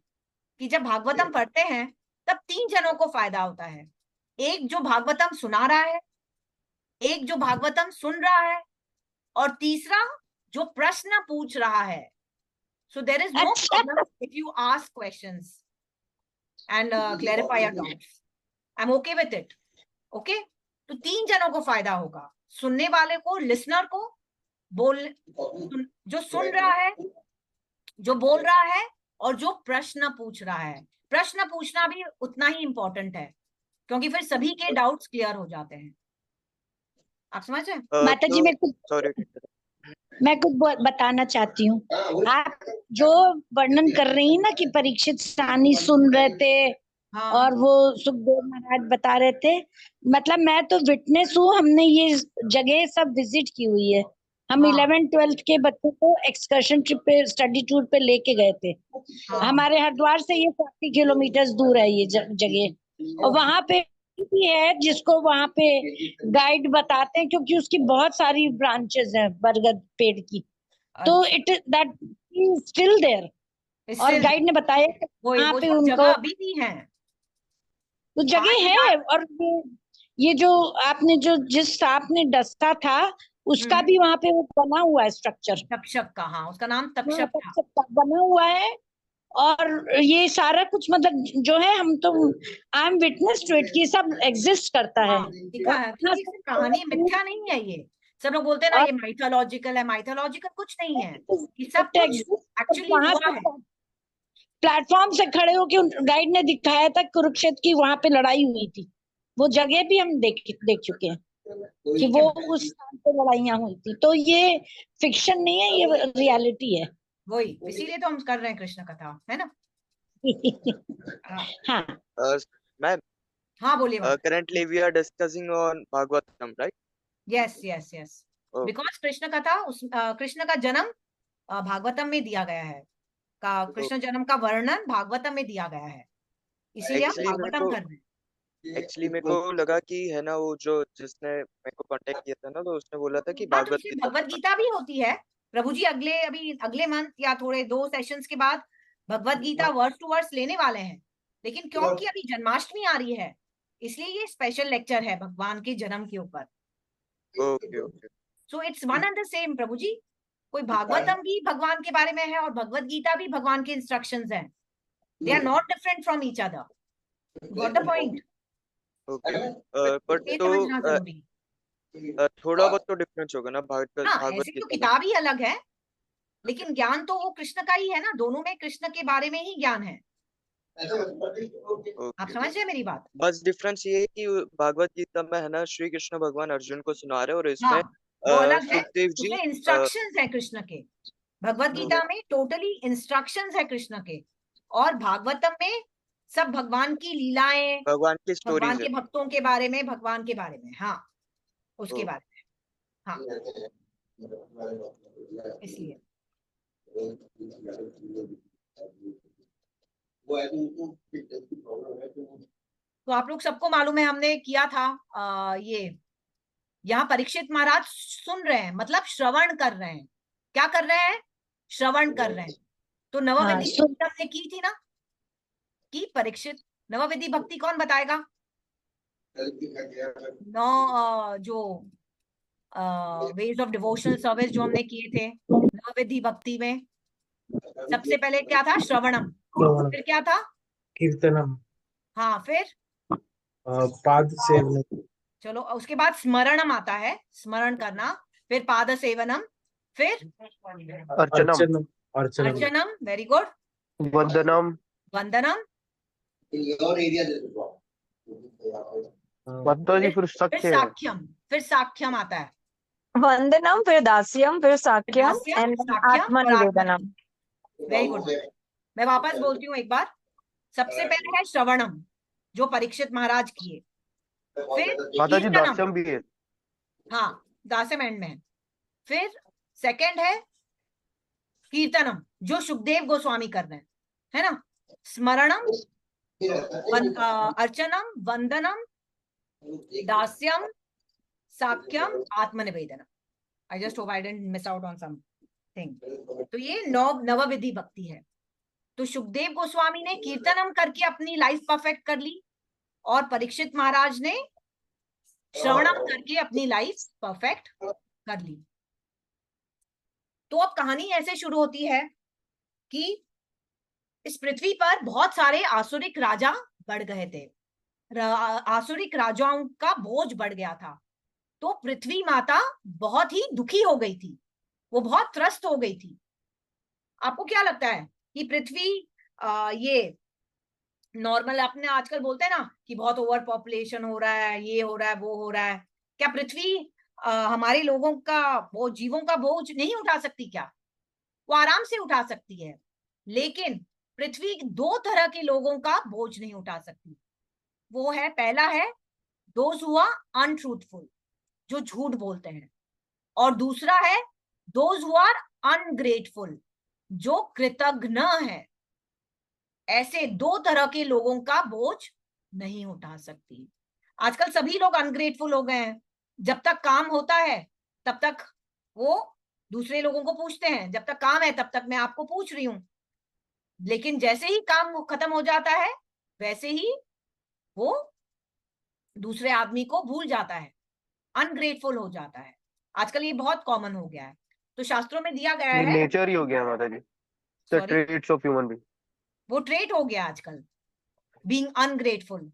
कि जब भागवतम पढ़ते हैं तब 3 जनों को फायदा होता है। एक जो भागवतम सुना रहा है, एक जो भागवतम सुन रहा है, और तीसरा जो प्रश्न पूछ रहा है। So there is no अच्छा। problem if you ask questions and clarify your doubts. I'm okay with it. Okay? तो 3 जनों को फायदा होगा, सुनने वाले को, लिसनर को, जो सुन रहा है, जो बोल रहा है, और जो प्रश्न पूछ रहा है। प्रश्न पूछना भी उतना ही इंपॉर्टेंट है, क्योंकि फिर सभी के डाउट्स क्लियर हो जाते हैं। आप समझ रहे हैं? माता जी, मैं कुछ बताना चाहती हूँ। आप जो वर्णन कर रही हैं ना कि परीक्षित सानी सुन रहे थे, हाँ, और वो सुखदेव महाराज बता रहे थे, मतलब मैं तो विटनेस हूँ, हमने ये जगह सब विजिट की हुई है। हम हाँ। 11th-12th के बच्चों को एक्सकर्शन ट्रिप पे, स्टडी टूर पे लेके गए थे। हाँ। हमारे हरिद्वार से ये 40 किलोमीटर दूर है ये जगह, और वहां पे भी है जिसको वहां पे गाइड बताते हैं, क्योंकि उसकी बहुत सारी ब्रांचेस हैं बरगद पेड़ की। तो इट दैट स्टिल देयर, और गाइड ने बताया वहां पे उनको जगह अभी भी है, तो जगह है। और ये जो आपने जिस आपने डसा था, उसका भी वहां पे वो बना हुआ है स्ट्रक्चर, तक्षक का। हाँ, उसका नाम तक्षक था। तक्षक का बना हुआ है। और ये सारा कुछ मतलब जो है, हम तो I am witness to it कि सब एग्जिस्ट करता है। दिखा है, क्योंकि सिर्फ कहानी मिथ्या नहीं है ये। सब लोग बोलते हैं ना ये माइथोलॉजिकल है, माइथोलॉजिकल कुछ नहीं है, ये सब कुछ एक्चुअली हुआ है। प्लेटफॉर्म से खड़े होकर गाइड ने दिखाया था कुरुक्षेत्र की वहां पे लड़ाई हुई थी, वो जगह भी हम देख चुके हैं कि वो उस स्थान पे लड़ाइयां हुई थी। तो ये फिक्शन नहीं है, ये रियलिटी है। वही, इसीलिए तो हम कर रहे हैं कृष्ण कथा, है ना? हाँ मैम, हाँ बोलिए। currently we are discussing on Bhagavatam, right? Yes yes yes, because Krishna कथा, कृष्ण का जन्म भागवतम में दिया गया है, कृष्ण जन्म का वर्णन भागवतम में दिया गया है, इसीलिए हम भागवतम कर रहे हैं। एक्चुअली मेरे को लगा कि है ना, वो जो जिसने मेरे को कांटेक्ट किया था ना, तो उसने बोला था कि भगवत गीता भी होती है प्रभु जी। अगले मंथ या थोड़े 2 सेशंस के बाद Bhagavad Gita verse to verse लेने वाले हैं, लेकिन क्योंकि अभी जन्माष्टमी आ रही है, इसलिए ये स्पेशल लेक्चर है भगवान के जन्म के ऊपर। So it's one and the same प्रभु जी। कोई भागवतम भी भगवान के बारे में है और भगवत गीता भी भगवान के इंस्ट्रक्शंस हैं। They are not different from each other. Got the point? But तो थोड़ा बहुत तो डिफरेंस होगा ना भागवत ऐसे तो किताब ही अलग है, लेकिन ज्ञान तो वो कृष्ण का ही है ना, दोनों में कृष्ण के बारे में ही ज्ञान है। आप समझ रहे हैं मेरी बात? बस डिफरेंस ये है कि भागवत गीता में है ना श्री कृष्ण भगवान अर्जुन को सुना रहे, और इसमें वो अलग है, सुखदेव जी उसमें इंस्ट्रक्शंस है कृष्ण के। भगवत गीता में टोटली इंस्ट्रक्शंस है कृष्ण के, और भागवतम में सब भगवान की लीलाएं, भगवान की स्टोरीज, भगवान के भक्तों के बारे में, भगवान के बारे में, हाँ उसके बारे में, हाँ इसलिए। तो आप लोग सबको मालूम है, हमने किया था ये, यहाँ परीक्षित महाराज सुन रहे हैं, मतलब श्रवण कर रहे हैं। क्या कर रहे हैं? श्रवण कर रहे हैं। तो नवविधि भक्ति हमने की थी ना, कि परीक्षित नवविधि भक्ति कौन बताएगा? जो वेज ऑफ डिवोशनल सर्विस जो हमने किए थे नवविधि भक्ति में, सबसे पहले क्या था? श्रवणम। फिर क्या था? कीर्तनम। हाँ, फिर पाद सेवनम। चलो, उसके बाद स्मरणम आता है, स्मरण करना। फिर पाद सेवनम, फिर अर्चनम। अर्चनम, वेरी गुड। वंदनम। वंदनम, माता जी फिर फिर सख्य है। फिर साख्यम आता है। वंदनम, फिर दास्यम, फिर साख्यम दास्यम, एंड साख्यम और आत्मनिवेदनम। Very good. मैं वापस बोलती हूँ एक बार। सबसे पहले है श्रवणम, जो परीक्षित महाराज किए। फिर माता जी कीर्तनम, दास्यम भी है। हाँ दास्यम एंड में है। फिर सेकंड है कीर्तनम, जो सुखदेव गोस्वामी कर रहे हैं, है ना। स्मरणम, अर्चनम, वंदनम, दास्यम, साख्यम, आत्मनिवेदनम। I just hope I didn't miss out on something. तो ये नवविधि भक्ति है। तो सुखदेव गोस्वामी ने कीर्तनम करके अपनी लाइफ परफेक्ट कर ली, और परीक्षित महाराज ने श्रवणम करके अपनी लाइफ परफेक्ट कर ली। तो अब कहानी ऐसे शुरू होती है कि इस पृथ्वी पर बहुत सारे आसुरिक राजा बढ़ गए थे। आसुरिक राजाओं का बोझ बढ़ गया था। तो पृथ्वी माता बहुत ही दुखी हो गई थी, वो बहुत त्रस्त हो गई थी। आपको क्या लगता है कि पृथ्वी ये नॉर्मल, अपने आजकल बोलते हैं ना कि बहुत ओवर पॉपुलेशन हो रहा है, ये हो रहा है, वो हो रहा है, क्या पृथ्वी हमारे लोगों का बोझ, जीवों का बोझ नहीं उठा सकती क्या? वो आराम से उठा सकती है, लेकिन पृथ्वी दो तरह के लोगों का बोझ नहीं उठा सकती। वो है, पहला है दोज हु आर अनट्रूथफुल, जो झूठ बोलते हैं, और दूसरा है दोज हु आर अनग्रेटफुल, जो कृतज्ञ है। ऐसे दो तरह के लोगों का बोझ नहीं उठा सकती। आजकल सभी लोग अनग्रेटफुल हो गए हैं। जब तक काम होता है तब तक वो दूसरे लोगों को पूछते हैं, जब तक काम है तब तक मैं आपको पूछ रही हूं, लेकिन जैसे ही काम खत्म हो जाता है वैसे ही वो दूसरे आदमी को भूल जाता है, अनग्रेटफुल हो जाता है। आजकल ये बहुत कॉमन हो गया है। तो शास्त्रों में दिया गया ये है, नेचर ही हो गया माता जी, the sorry, traits of human being. वो ट्रेट हो गया आजकल, बीइंग अनग्रेटफुल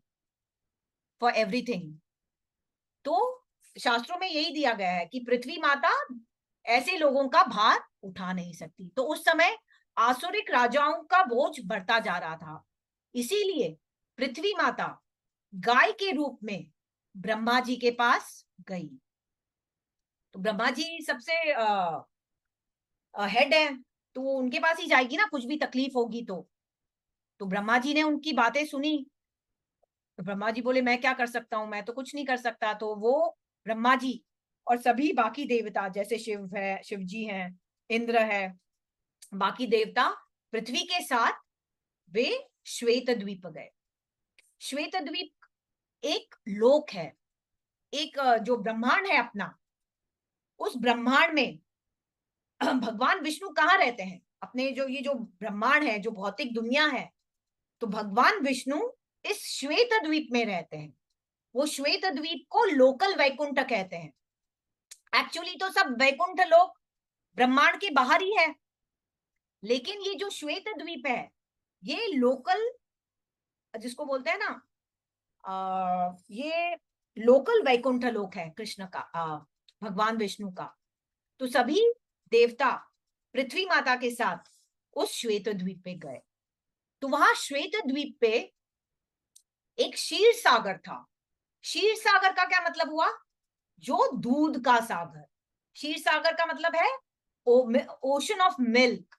फॉर एवरीथिंग। तो शास्त्रों में यही दिया गया है कि पृथ्वी माता ऐसे लोगों का भार उठा नहीं सकती। तो उस समय आसुरिक राजाओं का बोझ बढ़ता जा रहा था, इसीलिए पृथ्वी माता गाय के रूप में ब्रह्मा जी के पास गई। तो ब्रह्मा जी सबसे हेड है, तो उनके पास ही जाएगी ना, कुछ भी तकलीफ होगी तो ब्रह्मा जी ने उनकी बातें सुनी। तो ब्रह्मा जी बोले मैं क्या कर सकता हूं, मैं तो कुछ नहीं कर सकता। तो वो ब्रह्मा जी और सभी बाकी देवता, जैसे शिव है, शिव जी हैं, इंद्र है, बाकी देवता पृथ्वी के साथ वे श्वेत द्वीप गए। श्वेत द्वीप एक लोक है, एक जो ब्रह्मांड है अपना, उस ब्रह्मांड में भगवान विष्णु कहाँ रहते हैं? अपने जो ये जो ब्रह्मांड है, जो भौतिक दुनिया है, तो भगवान विष्णु इस श्वेत द्वीप में रहते हैं। वो श्वेत द्वीप को लोकल वैकुंठ कहते हैं। एक्चुअली तो सब वैकुंठ लोक ब्रह्मांड के बाहर ही है, लेकिन ये जो श्वेत द्वीप है ये लोकल, जिसको बोलते हैं ना, ये लोकल वैकुंठ लोक है कृष्ण का, भगवान विष्णु का। तो सभी देवता पृथ्वी माता के साथ उस श्वेत द्वीप पे गए। तो वहां श्वेत द्वीप पे एक क्षीर सागर था। क्षीर सागर का क्या मतलब हुआ? जो दूध का सागर। क्षीर सागर का मतलब है ओशन ऑफ मिल्क।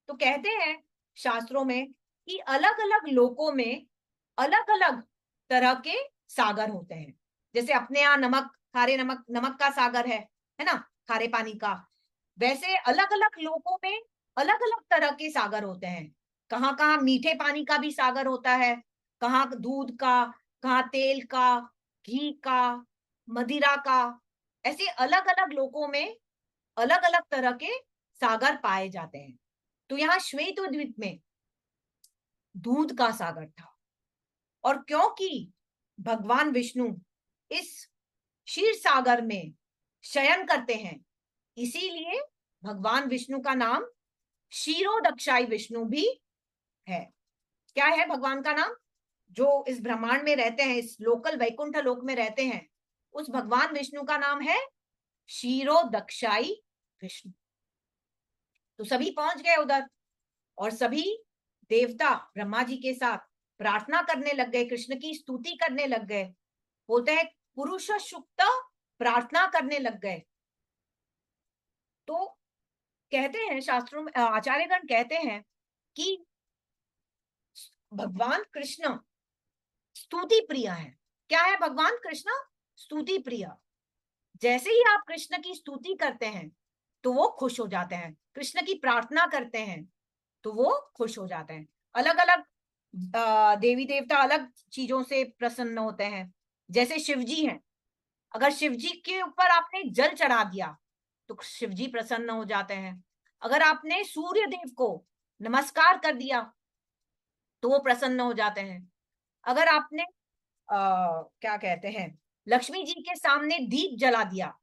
तो कहते हैं शास्त्रों में कि अलग अलग लोकों में अलग अलग तरह के सागर होते हैं। जैसे अपने यहाँ नमक, खारे नमक, नमक का सागर है ना, खारे पानी का। वैसे अलग अलग लोकों में अलग अलग तरह के सागर होते हैं। कहाँ कहाँ मीठे पानी का भी सागर होता है, कहाँ दूध का, कहाँ तेल का, घी का, मदिरा का। ऐसे अलग अलग लोकों में अलग अलग तरह के सागर पाए जाते हैं। तो यहाँ श्वेत द्वीप में दूध का सागर था, और क्योंकि भगवान विष्णु इस क्षीर सागर में शयन करते हैं, इसीलिए भगवान विष्णु का नाम क्षीरोदक्षाई विष्णु भी है। क्या है भगवान का नाम? जो इस ब्रह्मांड में रहते हैं, इस लोकल वैकुंठ लोक में रहते हैं, उस भगवान विष्णु का नाम है क्षीरोदक्षाई विष्णु। तो सभी पहुंच गए उधर, और सभी देवता ब्रह्मा जी के साथ प्रार्थना करने लग गए, कृष्ण की स्तुति करने लग गए, बोलते हैं पुरुष सुक्त प्रार्थना करने लग गए। तो कहते हैं शास्त्रों में, आचार्यगण कहते हैं कि भगवान कृष्ण स्तुति प्रिय है। क्या है भगवान कृष्ण? स्तुति प्रिय। जैसे ही आप कृष्ण की स्तुति करते हैं तो वो खुश हो जाते हैं, कृष्ण की प्रार्थना करते हैं तो वो खुश हो जाते हैं। अलग अलग देवी देवता अलग चीजों से प्रसन्न होते हैं। जैसे शिव जी हैं, अगर शिव जी के ऊपर आपने जल चढ़ा दिया तो शिव जी प्रसन्न हो जाते हैं। अगर आपने सूर्य देव को नमस्कार कर दिया तो वो प्रसन्न हो जाते हैं। अगर आपने क्या कहते हैं, लक्ष्मी जी के सामने दीप जला दिया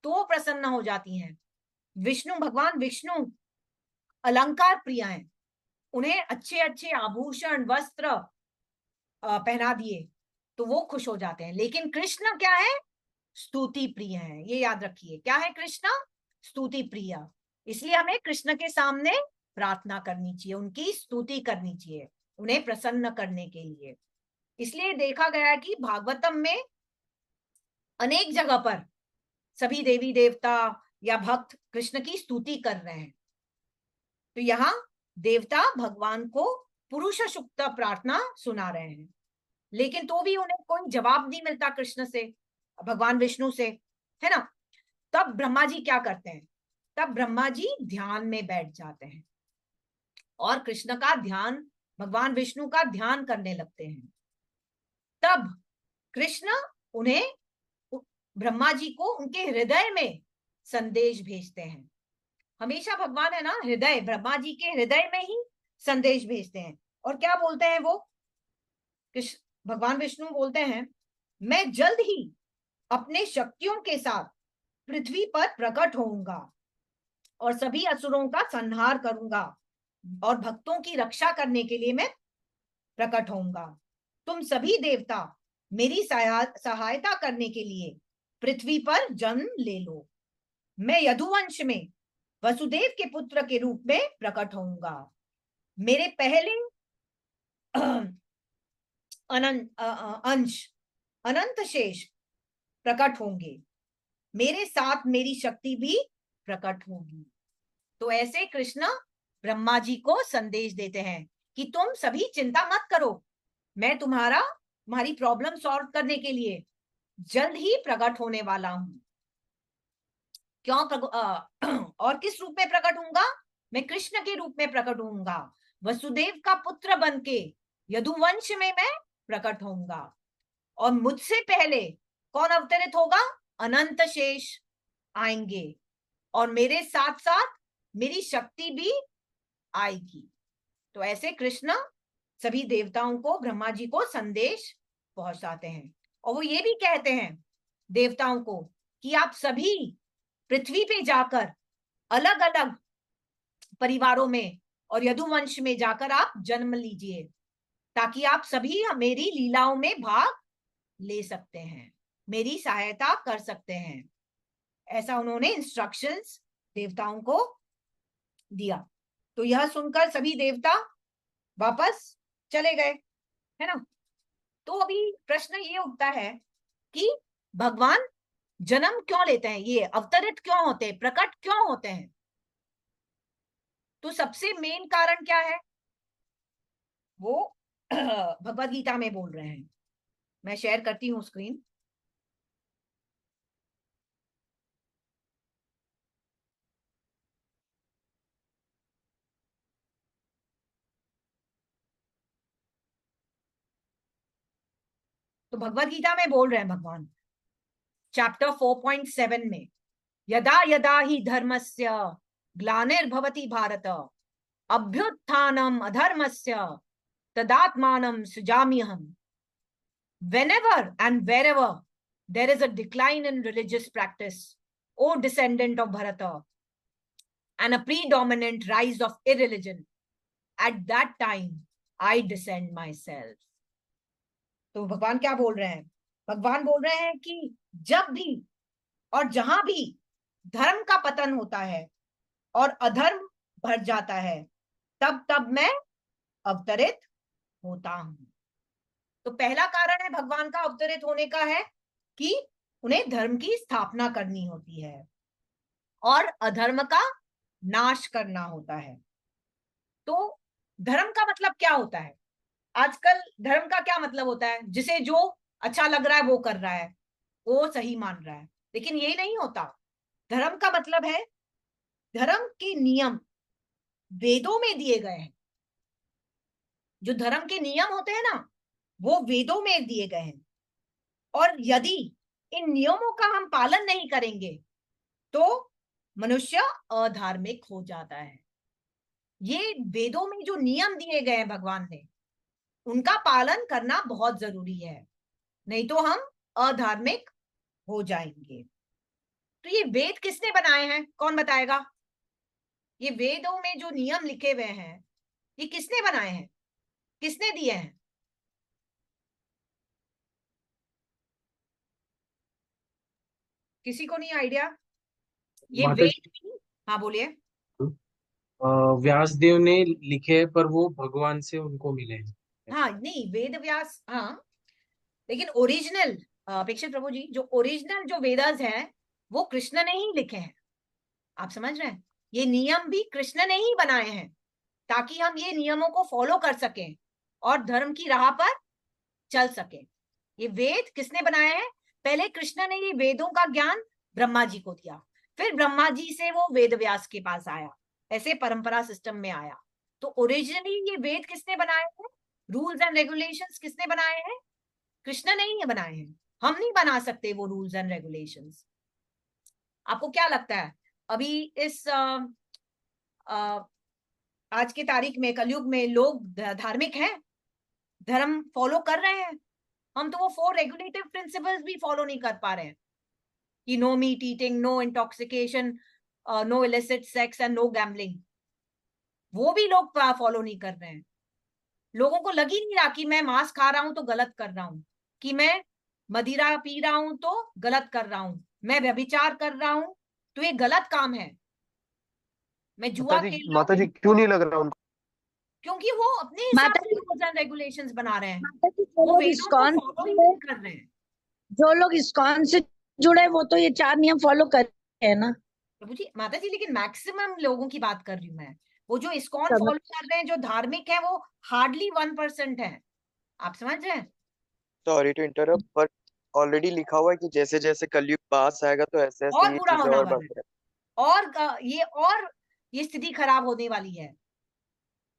तो वो प्रसन्न हो जाती हैं। विष्णु, भगवान विष्णु अलंकार प्रिय हैं, उन्हें अच्छे अच्छे आभूषण वस्त्र पहना दिए तो वो खुश हो जाते हैं। लेकिन कृष्ण क्या है? स्तुति प्रिय है। ये याद रखिए, क्या है कृष्ण? स्तुति प्रिय। इसलिए हमें कृष्ण के सामने प्रार्थना करनी चाहिए, उनकी स्तुति करनी चाहिए, उन्हें प्रसन्न करने के लिए। इसलिए देखा गया है कि भागवतम में अनेक जगह पर सभी देवी देवता या भक्त कृष्ण की स्तुति कर रहे हैं। तो यहाँ देवता भगवान को पुरुष सुक्त प्रार्थना सुना रहे हैं, लेकिन तो भी उन्हें कोई जवाब नहीं मिलता कृष्ण से, भगवान विष्णु से, है ना। तब ब्रह्मा जी क्या करते हैं? तब ब्रह्मा जी ध्यान में बैठ जाते हैं और कृष्ण का ध्यान, भगवान विष्णु का ध्यान करने लगते हैं। तब कृष्ण उन्हें, ब्रह्मा जी को उनके हृदय में संदेश भेजते हैं। हमेशा भगवान है ना, हृदय, ब्रह्मा जी के हृदय में ही संदेश भेजते हैं। और क्या बोलते हैं वो? भगवान विष्णु बोलते हैं, मैं जल्द ही अपने शक्तियों के साथ पृथ्वी पर प्रकट होऊंगा और सभी असुरों का संहार करूंगा और भक्तों की रक्षा करने के लिए मैं प्रकट होऊंगा। तुम सभी देवता मेरी सहायता करने के लिए पृथ्वी पर जन्म ले लो। मैं यदुवंश में वसुदेव के पुत्र के रूप में प्रकट होऊंगा। मेरे पहले अंश अनंत शेष प्रकट होंगे, मेरे साथ मेरी शक्ति भी प्रकट होगी। तो ऐसे कृष्ण ब्रह्मा जी को संदेश देते हैं कि तुम सभी चिंता मत करो, मैं तुम्हारी प्रॉब्लम सॉल्व करने के लिए जल्द ही प्रकट होने वाला हूं। क्यों और किस रूप में प्रकट होऊंगा? मैं कृष्ण के रूप में प्रकट होऊंगा, वसुदेव का पुत्र बनके यदुवंश में मैं प्रकट होऊंगा। और मुझसे पहले कौन अवतरित होगा? अनंत शेष आएंगे और मेरे साथ साथ मेरी शक्ति भी आएगी। तो ऐसे कृष्ण सभी देवताओं को, ब्रह्मा जी को संदेश पहुंचाते हैं। और वो ये भी कहते हैं देवताओं को कि आप सभी पृथ्वी पे जाकर अलग अलग परिवारों में और यदुवंश में जाकर आप जन्म लीजिए, ताकि आप सभी मेरी लीलाओं में भाग ले सकते हैं, मेरी सहायता कर सकते हैं। ऐसा उन्होंने इंस्ट्रक्शंस देवताओं को दिया। तो यह सुनकर सभी देवता वापस चले गए, है ना। तो अभी प्रश्न ये उठता है कि भगवान जन्म क्यों लेते हैं, ये अवतरित क्यों होते हैं, प्रकट क्यों होते हैं? तो सबसे मेन कारण क्या है वो भगवद गीता में बोल रहे हैं। मैं शेयर करती हूँ स्क्रीन। तो भगवद गीता में बोल रहे हैं भगवान, चैप्टर 4.7 में, यदा यदा ही धर्मस्य ग्लानिर्भवति Bharat अभ्युत्थानम अधर्मस्य तदात्मानं सृजाम्यहम्। Whenever and wherever there is a decline in religious practice, O descendant of Bharata, and a predominant rise of irreligion, at that time I descend myself. तो भगवान क्या बोल रहे हैं? भगवान बोल रहे हैं कि जब भी और जहां भी धर्म का पतन होता है और अधर्म बढ़ जाता है, तब तब मैं अवतरित होता हूं। तो पहला कारण है भगवान का अवतरित होने का है कि उन्हें धर्म की स्थापना करनी होती है और अधर्म का नाश करना होता है। तो धर्म का मतलब क्या होता है? आजकल धर्म का क्या मतलब होता है? जिसे जो अच्छा लग रहा है वो कर रहा है, वो सही मान रहा है। लेकिन यही नहीं होता। धर्म का मतलब है धर्म के नियम वेदों में दिए गए हैं। जो धर्म के नियम होते हैं ना, वो वेदों में दिए गए हैं। और यदि इन नियमों का हम पालन नहीं करेंगे तो मनुष्य अधार्मिक हो जाता है। ये वेदों में जो नियम दिए गए हैं भगवान ने, उनका पालन करना बहुत जरूरी है, नहीं तो हम अधार्मिक हो जाएंगे। तो ये वेद किसने बनाए हैं, कौन बताएगा? ये वेदों में जो नियम लिखे हुए हैं, ये किसने बनाए हैं, किसने दिए हैं? किसी को नहीं आइडिया? ये माता वेद भी, हाँ बोलिए। व्यासदेव ने लिखे हैं, पर वो भगवान से उनको मिले हैं। हाँ नहीं, वेद व्यास, हाँ, लेकिन ओरिजिनल अपेक्षित प्रभु जी, जो ओरिजिनल जो वेदास हैं वो कृष्ण ने ही लिखे हैं। आप समझ रहे हैं? ये नियम भी कृष्ण ने ही बनाए हैं ताकि हम ये नियमों को फॉलो कर सकें और धर्म की राह पर चल सकें। ये वेद किसने बनाए हैं? पहले कृष्ण ने ये वेदों का ज्ञान ब्रह्मा जी को दिया, फिर ब्रह्मा जी से वो वेद व्यास के पास आया, ऐसे परंपरा सिस्टम में आया। तो ओरिजिनली ये वेद किसने बनाए हैं? रूल्स एंड रेगुलेशंस किसने बनाए हैं? कृष्ण ने ही बनाए हैं। हम नहीं बना सकते वो रूल्स एंड रेगुलेशंस। आपको क्या लगता है अभी इस आज के तारीख में, कलयुग में, लोग धार्मिक हैं, धर्म फॉलो कर रहे हैं? हम तो वो 4 रेगुलेटिव प्रिंसिपल्स भी फॉलो नहीं कर पा रहे हैं कि no meat eating, no intoxication, no illicit sex and no gambling. वो भी लोग फॉलो नहीं कर रहे हैं। लोगों को लग ही नहीं रहा कि मैं मांस खा रहा हूं तो गलत कर रहा हूं, कि मैं मदिरा पी रहा हूं तो गलत कर रहा हूं, मैं व्यभिचार कर रहा हूं तो ये गलत काम है, मैं जुआ खेल रहा माता जी हूँ। क्यों नहीं लग रहा उनको? क्योंकि वो अपने हिसाब माता से रूल्स एंड रेगुलेशंस बना रहे हैं, माता जी, वो वेदों को फॉलो ही नहीं कर रहे हैं। जो लोग इस्कॉन से जुड़े वो तो ये 4 नियम फॉलो कर रहे हैं ना। प्रभु जी, माता जी, लेकिन मैक्सिमम लोगों की बात कर रही हूँ मैं। वो जो इस्कॉन समझ- फॉलो कर रहे हैं, जो धार्मिक है, वो हार्डली 1% है। आप समझ रहे हैं? सॉरी टू इंटरप्ट, पर ऑलरेडी लिखा हुआ है कि जैसे जैसे कलयुग पास आएगा तो ऐसे ऐसे और ये बुरा चीजें होना और वाला बढ़ है, रही और ये स्थिति खराब होने वाली है।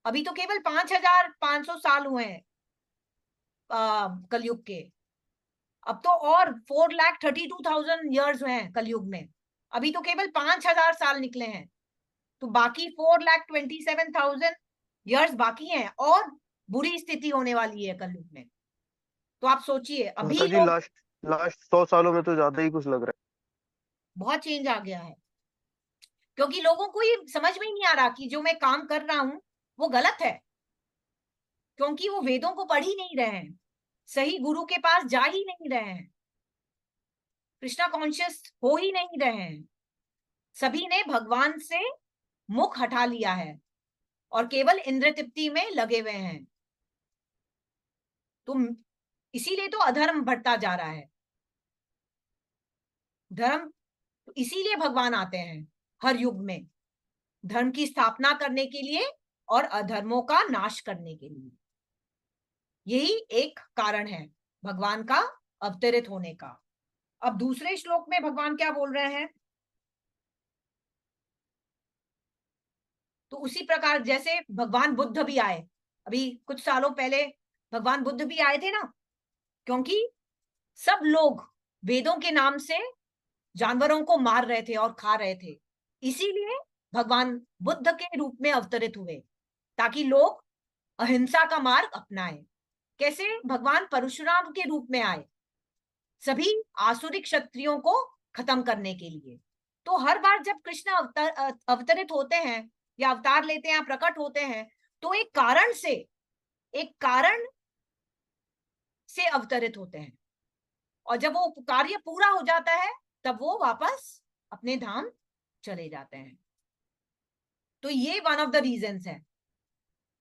अभी तो केवल 5500 साल हुए हैं कलयुग के। अब तो और 4,32,000 ईयर्स हुए हैं कलयुग में। अभी तो केवल 5000 साल निकले हैं, तो बाकी 4,27,000 ईयर्स बाकी हैं और बुरी स्थिति होने वाली है कलयुग में। तो आप सोचिए, अभी माता जी लोग, लास्ट लास्ट 100 सालों में तो ज्यादा ही कुछ लग रहा बहुत चेंज आ गया है, क्योंकि लोगों को ये समझ में ही नहीं आ रहा कि जो मैं काम कर रहा हूं वो गलत है, क्योंकि वो वेदों को पढ़ ही नहीं रहे हैं, सही गुरु के पास जा ही नहीं रहे हैं, कृष्णा कॉन्शियस हो ही नहीं रहे हैं। सभी ने भगवान से मुख हटा लिया है और केवल इंद्र तृप्ति में लगे हुए हैं। तो इसीलिए तो अधर्म बढ़ता जा रहा है। धर्म, इसीलिए भगवान आते हैं हर युग में, धर्म की स्थापना करने के लिए और अधर्मों का नाश करने के लिए। यही एक कारण है भगवान का अवतरित होने का। अब दूसरे श्लोक में भगवान क्या बोल रहे हैं? तो उसी प्रकार जैसे भगवान बुद्ध भी आए, अभी कुछ सालों पहले भगवान बुद्ध भी आए थे ना, क्योंकि सब लोग वेदों के नाम से जानवरों को मार रहे थे और खा रहे थे, इसीलिए भगवान बुद्ध के रूप में अवतरित हुए ताकि लोग अहिंसा का मार्ग अपनाएं। कैसे? भगवान परशुराम के रूप में आए सभी आसुरिक क्षत्रियों को खत्म करने के लिए। तो हर बार जब कृष्ण अवतरित होते हैं या अवतार लेते हैं या प्रकट होते हैं, तो एक कारण से अवतरित होते हैं, और जब वो कार्य पूरा हो जाता है तब वो वापस अपने धाम चले जाते हैं। तो ये वन ऑफ द रीजंस है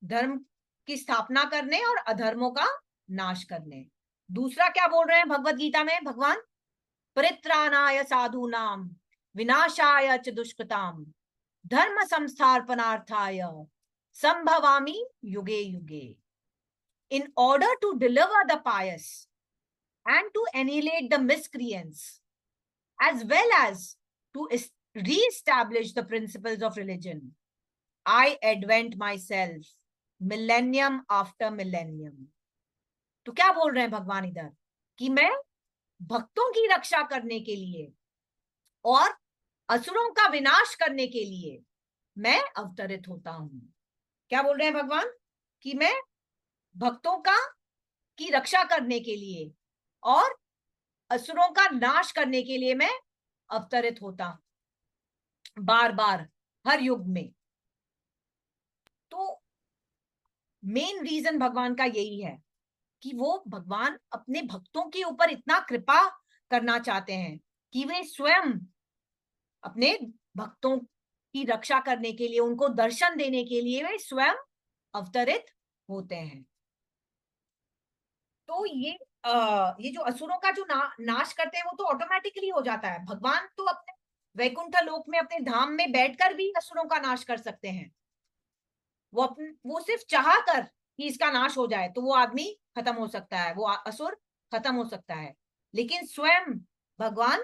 धर्म की स्थापना करने और अधर्मों का नाश करने। दूसरा क्या बोल रहे हैं भगवत गीता में भगवान? परित्राणाय साधूनाम विनाशाय च दुष्कृताम धर्म संस्थापनार्थाय संभवामि युगे युगे। In order to deliver the pious and to annihilate the miscreants, as well as to re-establish the principles of religion, I advent myself millennium after millennium. तो क्या बोल रहे हैं भगवान इधर? कि मैं भक्तों की रक्षा करने के लिए और असुरों का विनाश करने के लिए मैं अवतरित होता हूं। क्या बोल रहे हैं भगवान? कि मैं भक्तों की रक्षा करने के लिए और असुरों का नाश करने के लिए मैं अवतरित होता हूं, बार बार, हर युग में। तो मेन रीजन भगवान का यही है कि वो भगवान अपने भक्तों के ऊपर इतना कृपा करना चाहते हैं कि वे स्वयं अपने भक्तों की रक्षा करने के लिए, उनको दर्शन देने के लिए वे स्वयं अवतरित होते हैं। तो ये जो असुरों का जो नाश करते हैं वो तो ऑटोमेटिकली हो जाता है। भगवान तो अपने वैकुंठ लोक में अपने धाम में बैठकर भी असुरों का नाश कर सकते हैं। वो सिर्फ चाह कर कि इसका नाश हो जाए तो वो आदमी खत्म हो सकता है, वो असुर खत्म हो सकता है। लेकिन स्वयं भगवान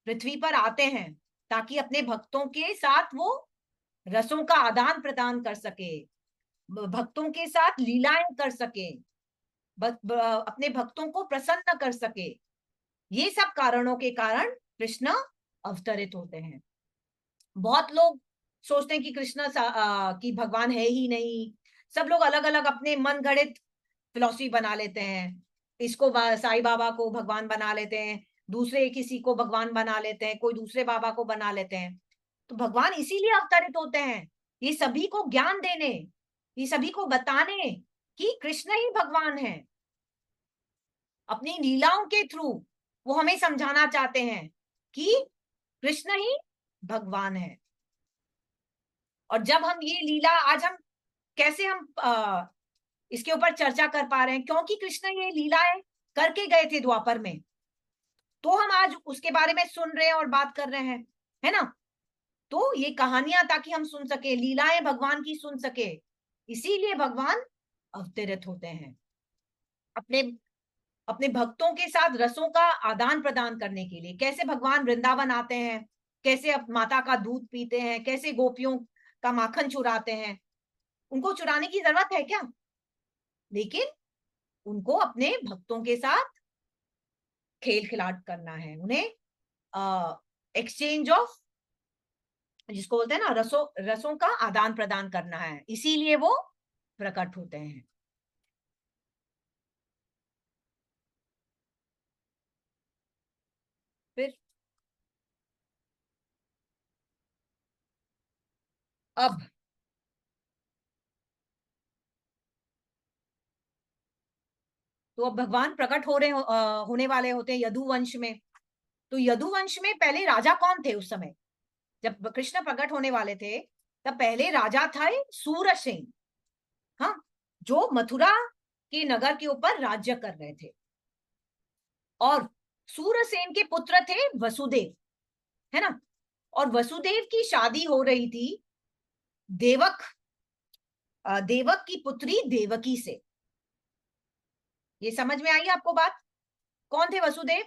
पृथ्वी पर आते हैं ताकि अपने भक्तों के साथ वो रसों का आदान प्रदान कर सके, भक्तों के साथ लीलाएं कर सके, अपने भक्तों को प्रसन्न कर सके। ये सब कारणों के कारण कृष्ण अवतरित होते हैं। बहुत लोग सोचते हैं कि कृष्ण की भगवान है ही नहीं। सब लोग अलग अलग अपने मन गढ़ित फिलॉसफी बना लेते हैं। इसको साईं बाबा को भगवान बना लेते हैं, दूसरे किसी को भगवान बना लेते हैं, कोई दूसरे बाबा को बना लेते हैं। तो भगवान इसीलिए अवतरित होते हैं, ये सभी को ज्ञान देने, ये सभी को बताने कि कृष्ण ही भगवान है। अपनी लीलाओं के थ्रू वो हमें समझाना चाहते हैं कि कृष्ण ही भगवान है। और जब हम ये लीला, आज हम कैसे इसके ऊपर चर्चा कर पा रहे हैं, क्योंकि कृष्ण ये लीलाएं करके गए थे द्वापर में, तो हम आज उसके बारे में सुन रहे हैं और बात कर रहे हैं, है ना। तो ये कहानियां ताकि हम सुन सके, लीलाएं भगवान की सुन सके, इसीलिए भगवान अवतरित होते हैं अपने भक्तों के साथ रसों का आदान प्रदान करने के लिए। कैसे भगवान वृंदावन आते हैं, कैसे माता का दूध पीते हैं, कैसे गोपियों का माखन चुराते हैं। उनको चुराने की जरूरत है क्या? लेकिन उनको अपने भक्तों के साथ खेल खिलाट करना है, उन्हें एक्सचेंज ऑफ, जिसको बोलते हैं ना, रसों का आदान प्रदान करना है, इसीलिए वो प्रकट होते हैं। फिर अब तो अब भगवान प्रकट होने वाले होते हैं यदुवंश में। तो यदुवंश में पहले राजा कौन थे? उस समय जब कृष्ण प्रकट होने वाले थे तब पहले राजा थे सूरसेन, हाँ, जो मथुरा के नगर के ऊपर राज्य कर रहे थे। और सूरसेन के पुत्र थे वसुदेव, है ना। और वसुदेव की शादी हो रही थी देवक की पुत्री देवकी से। ये समझ में आई आपको बात? कौन थे वसुदेव?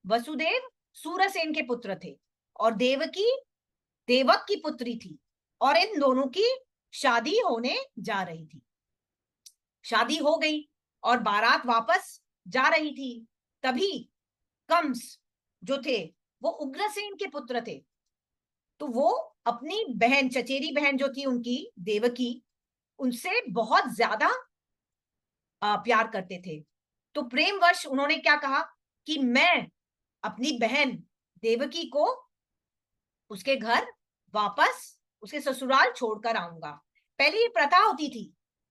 वसुदेव सूरसेन के पुत्र थे और देवकी देवक की पुत्री थी, और इन दोनों की शादी होने जा रही थी। शादी हो गई और बारात वापस जा रही थी, तभी कंस जो थे वो उग्रसेन के पुत्र थे। तो वो अपनी बहन, चचेरी बहन जो थी उनकी देवकी, उनसे बहुत ज्यादा प्यार करते थे। तो प्रेमवश उन्होंने क्या कहा कि मैं अपनी बहन देवकी को उसके घर वापस, उसके ससुराल छोड़कर आऊंगा। पहले ये प्रथा होती थी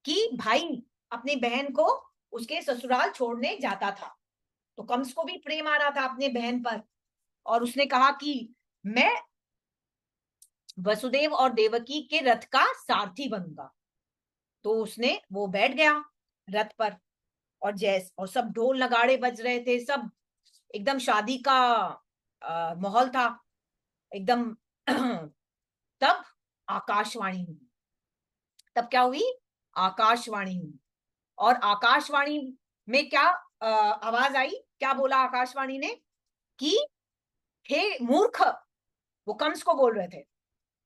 कि भाई अपनी बहन को उसके ससुराल छोड़ने जाता था। तो कंस को भी प्रेम आ रहा था अपने बहन पर, और उसने कहा कि मैं वसुदेव और देवकी के रथ का सारथी बनूंगा। तो वो बैठ गया रथ पर और सब ढोल नगाड़े बज रहे थे, सब एकदम शादी का माहौल था एकदम। तब आकाशवाणी हुई। तब क्या हुई? आकाशवाणी हुई। और आकाशवाणी में क्या आवाज आई? क्या बोला आकाशवाणी ने? कि हे मूर्ख, वो कंस को बोल रहे थे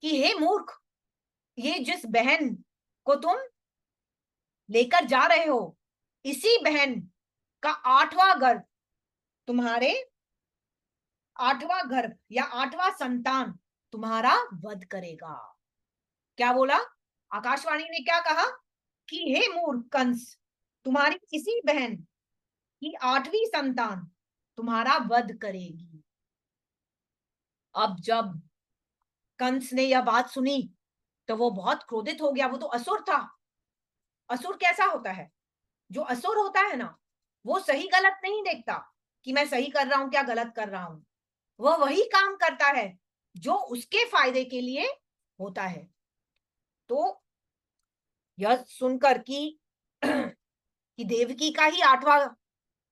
कि हे मूर्ख, ये जिस बहन को तुम लेकर जा रहे हो, इसी बहन का 8वां गर्भ, तुम्हारे 8वां गर्भ या 8वां संतान तुम्हारा वध करेगा। क्या बोला? आकाशवाणी ने क्या कहा? कि हे मूर्ख कंस, तुम्हारी इसी बहन की 8वीं संतान तुम्हारा वध करेगी। अब जब कंस ने यह बात सुनी तो वो बहुत क्रोधित हो गया। वो तो असुर था। असुर कैसा होता है? जो असुर होता है ना, वो सही गलत नहीं देखता कि मैं सही कर रहा हूं क्या गलत कर रहा हूं। वह वही काम करता है जो उसके फायदे के लिए होता है। तो यह सुनकर कि देवकी का ही 8वां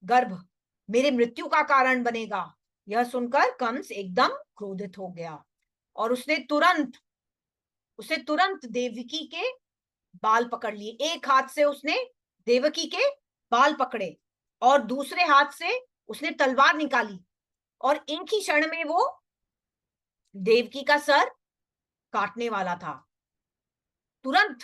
गर्भ मेरे मृत्यु का कारण बनेगा, यह सुनकर कंस एकदम क्रोधित हो गया और उसने तुरंत देवकी के बाल पकड़ लिए। एक हाथ से उसने देवकी के बाल पकड़े और दूसरे हाथ से उसने तलवार निकाली और एक ही क्षण में वो देवकी का सर काटने वाला था, तुरंत।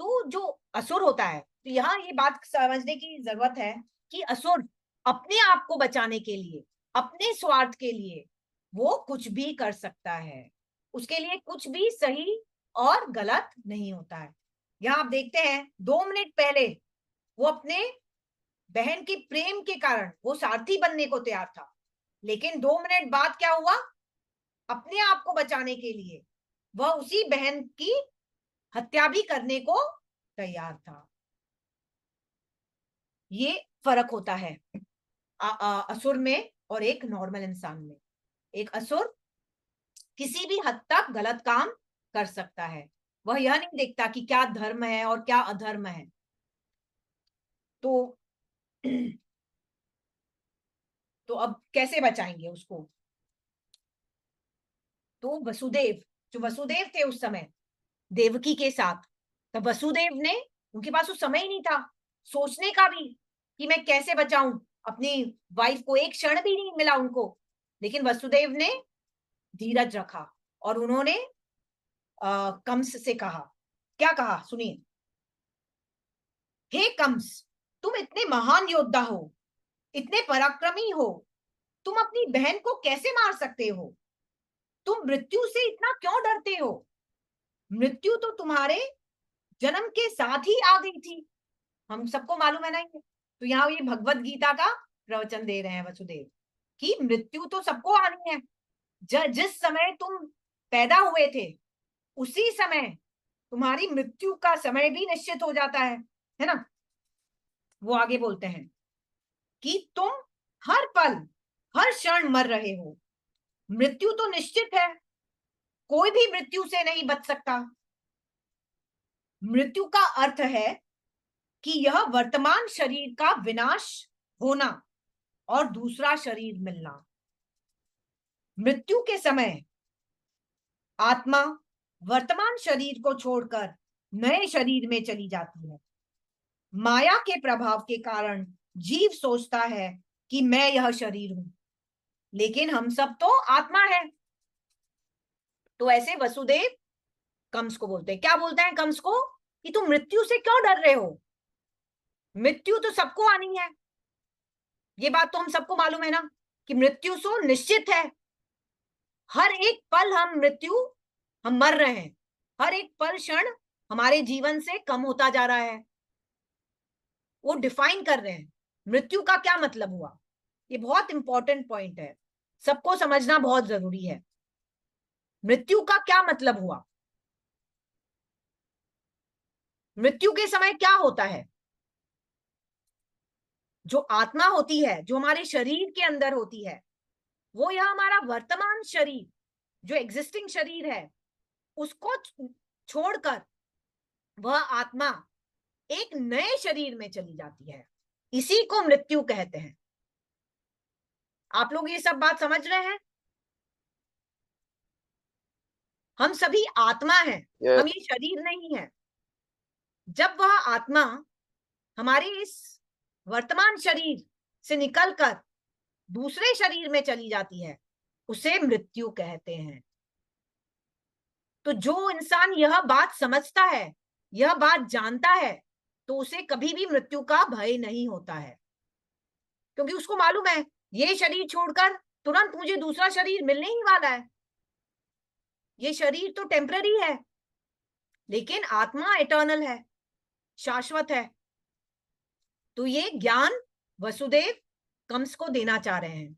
तो जो असुर होता है, तो यहाँ ये बात समझने की जरूरत है कि असुर अपने आप को बचाने के लिए, अपने स्वार्थ के लिए वो कुछ भी कर सकता है। उसके लिए कुछ भी सही और गलत नहीं होता है। यहाँ आप देखते हैं 2 मिनट पहले वो अपने बहन के प्रेम के कारण वो सारथी बनने को तैयार था, लेकिन 2 मिनट बाद क्या हुआ? अपने आप को बचाने के लिए वह उसी बहन की हत्या भी करने को तैयार था। ये फर्क होता है असुर में और एक नॉर्मल इंसान में। एक असुर किसी भी हद तक गलत काम कर सकता है, वह यह नहीं देखता कि क्या धर्म है और क्या अधर्म है। तो तो अब कैसे बचाएंगे उसको? तो वसुदेव थे उस समय देवकी के साथ। तो वसुदेव ने, उनके पास उस समय ही नहीं था सोचने का भी कि मैं कैसे बचाऊं अपनी वाइफ को। एक क्षण भी नहीं मिला उनको, लेकिन वसुदेव ने धीरज रखा और उन्होंने कंस से कहा। क्या कहा सुनिए। हे कंस, तुम इतने महान योद्धा हो, इतने पराक्रमी हो, तुम अपनी बहन को कैसे मार सकते हो? तुम मृत्यु से इतना क्यों डरते हो? मृत्यु तो तुम्हारे जन्म के साथ ही आ गई थी, हम सबको मालूम है ना ये। तो यहाँ ये भगवत गीता का प्रवचन दे रहे हैं वसुदेव कि मृत्यु तो सबको आनी है। जिस समय तुम पैदा हुए थे उसी समय तुम्हारी मृत्यु का समय भी निश्चित हो जाता है ना। वो आगे बोलते हैं कि तुम हर पल हर क्षण मर रहे हो। मृत्यु तो निश्चित है, कोई भी मृत्यु से नहीं बच सकता। मृत्यु का अर्थ है कि यह वर्तमान शरीर का विनाश होना और दूसरा शरीर मिलना। मृत्यु के समय आत्मा वर्तमान शरीर को छोड़कर नए शरीर में चली जाती है। माया के प्रभाव के कारण जीव सोचता है कि मैं यह शरीर हूं, लेकिन हम सब तो आत्मा है। तो ऐसे वसुदेव कंस को बोलते हैं, क्या बोलते हैं कंस को? कि तुम मृत्यु से क्यों डर रहे हो? मृत्यु तो सबको आनी है। ये बात तो हम सबको मालूम है ना कि मृत्यु सो निश्चित है। हर एक पल हम मर रहे हैं। हर एक पल क्षण हमारे जीवन से कम होता जा रहा है। वो डिफाइन कर रहे हैं मृत्यु का क्या मतलब हुआ। ये बहुत इंपॉर्टेंट पॉइंट है, सबको समझना बहुत जरूरी है। मृत्यु का क्या मतलब हुआ? मृत्यु के समय क्या होता है? जो आत्मा होती है, जो हमारे शरीर के अंदर होती है, वो यह हमारा वर्तमान शरीर, जो एग्जिस्टिंग शरीर है, उसको छोड़कर वह आत्मा एक नए शरीर में चली जाती है। इसी को मृत्यु कहते हैं। आप लोग ये सब बात समझ रहे हैं? हम सभी आत्मा हैं, Yes. हम ये शरीर नहीं है। जब वह आत्मा हमारे इस वर्तमान शरीर से निकलकर दूसरे शरीर में चली जाती है, उसे मृत्यु कहते हैं। तो जो इंसान यह बात समझता है, यह बात जानता है, तो उसे कभी भी मृत्यु का भय नहीं होता है, क्योंकि उसको मालूम है ये शरीर छोड़कर तुरंत मुझे दूसरा शरीर मिलने ही वाला है। ये शरीर तो टेम्पररी है, लेकिन आत्मा इटर्नल है, शाश्वत है। तो ये ज्ञान वसुदेव कंस को देना चाह रहे हैं।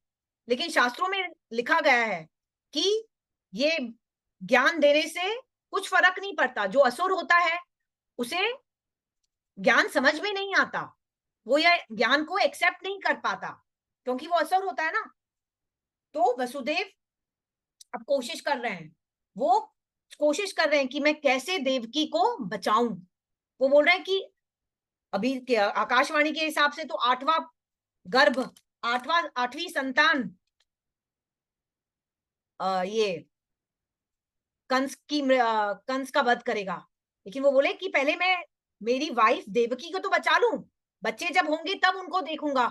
लेकिन शास्त्रों में लिखा गया है कि ये ज्ञान देने से कुछ फर्क नहीं पड़ता। जो असुर होता है उसे ज्ञान समझ में नहीं आता, वो यह ज्ञान को एक्सेप्ट नहीं कर पाता, क्योंकि वो असुर होता है ना। तो वसुदेव अब कोशिश कर रहे हैं, वो कोशिश कर रहे हैं कि मैं कैसे देवकी को बचाऊं। वो बोल रहे हैं कि अभी आकाशवाणी के हिसाब से तो 8वां गर्भ, 8वीं संतान ये कंस का वध करेगा। लेकिन वो बोले कि पहले मैं मेरी वाइफ देवकी को तो बचा लूं, बच्चे जब होंगे तब उनको देखूंगा,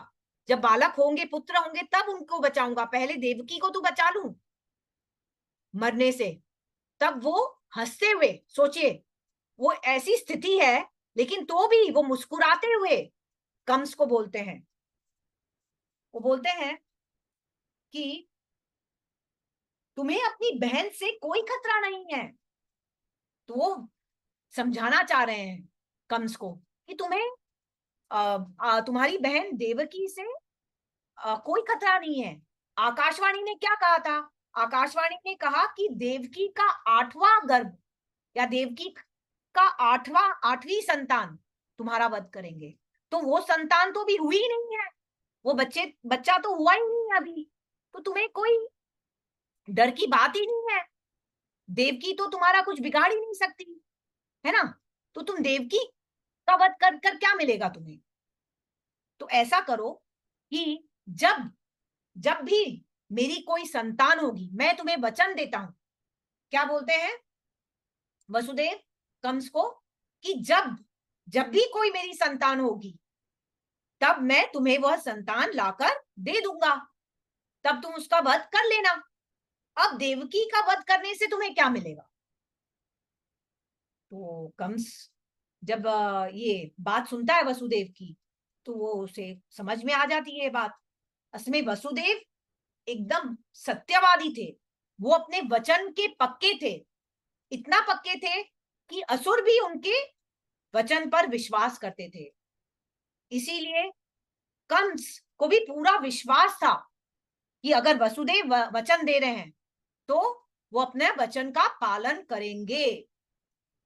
जब बालक होंगे, पुत्र होंगे, तब उनको बचाऊंगा, पहले देवकी को तो बचा लूं मरने से। तब वो हंसते हुए, सोचिए वो ऐसी स्थिति है, लेकिन तो भी वो मुस्कुराते हुए कंस को बोलते हैं, वो बोलते हैं कि तुम्हें अपनी बहन से कोई खतरा नहीं है। तो वो समझाना चाह रहे हैं कंस को कि तुम्हें तुम्हारी बहन देवकी से कोई खतरा नहीं है। आकाशवाणी ने क्या कहा था? आकाशवाणी ने कहा कि देवकी का 8वां गर्भ या देवकी का 8वीं संतान तुम्हारा वध करेंगे। तो वो संतान तो भी हुई नहीं है, वो बच्चा तो हुआ ही नहीं है अभी, तो तुम्हें कोई डर की बात ही नहीं है। देवकी तो तुम्हारा कुछ बिगाड़ ही नहीं सकती है ना। तो तुम देवकी का वध कर कर क्या मिलेगा तुम्हें? तो ऐसा करो कि जब जब भी मेरी कोई संतान होगी, मैं तुम्हें वचन देता हूं। क्या बोलते हैं वसुदेव कंस को? कि जब भी कोई मेरी संतान होगी, तब मैं तुम्हें वह संतान लाकर दे दूंगा, तब तुम उसका वध कर लेना। अब देवकी का वध करने से तुम्हें क्या मिलेगा? तो कंस जब ये बात सुनता है वसुदेव की, तो वो उसे समझ में आ जाती है ये बात। असली वसुदेव एकदम सत्यवादी थे, वो अपने वचन के पक्के थे, इतना पक्के थे कि असुर भी उनके वचन पर विश्वास करते थे। इसीलिए कंस को भी पूरा विश्वास था कि अगर वसुदेव वचन दे रहे हैं तो वो अपने वचन का पालन करेंगे।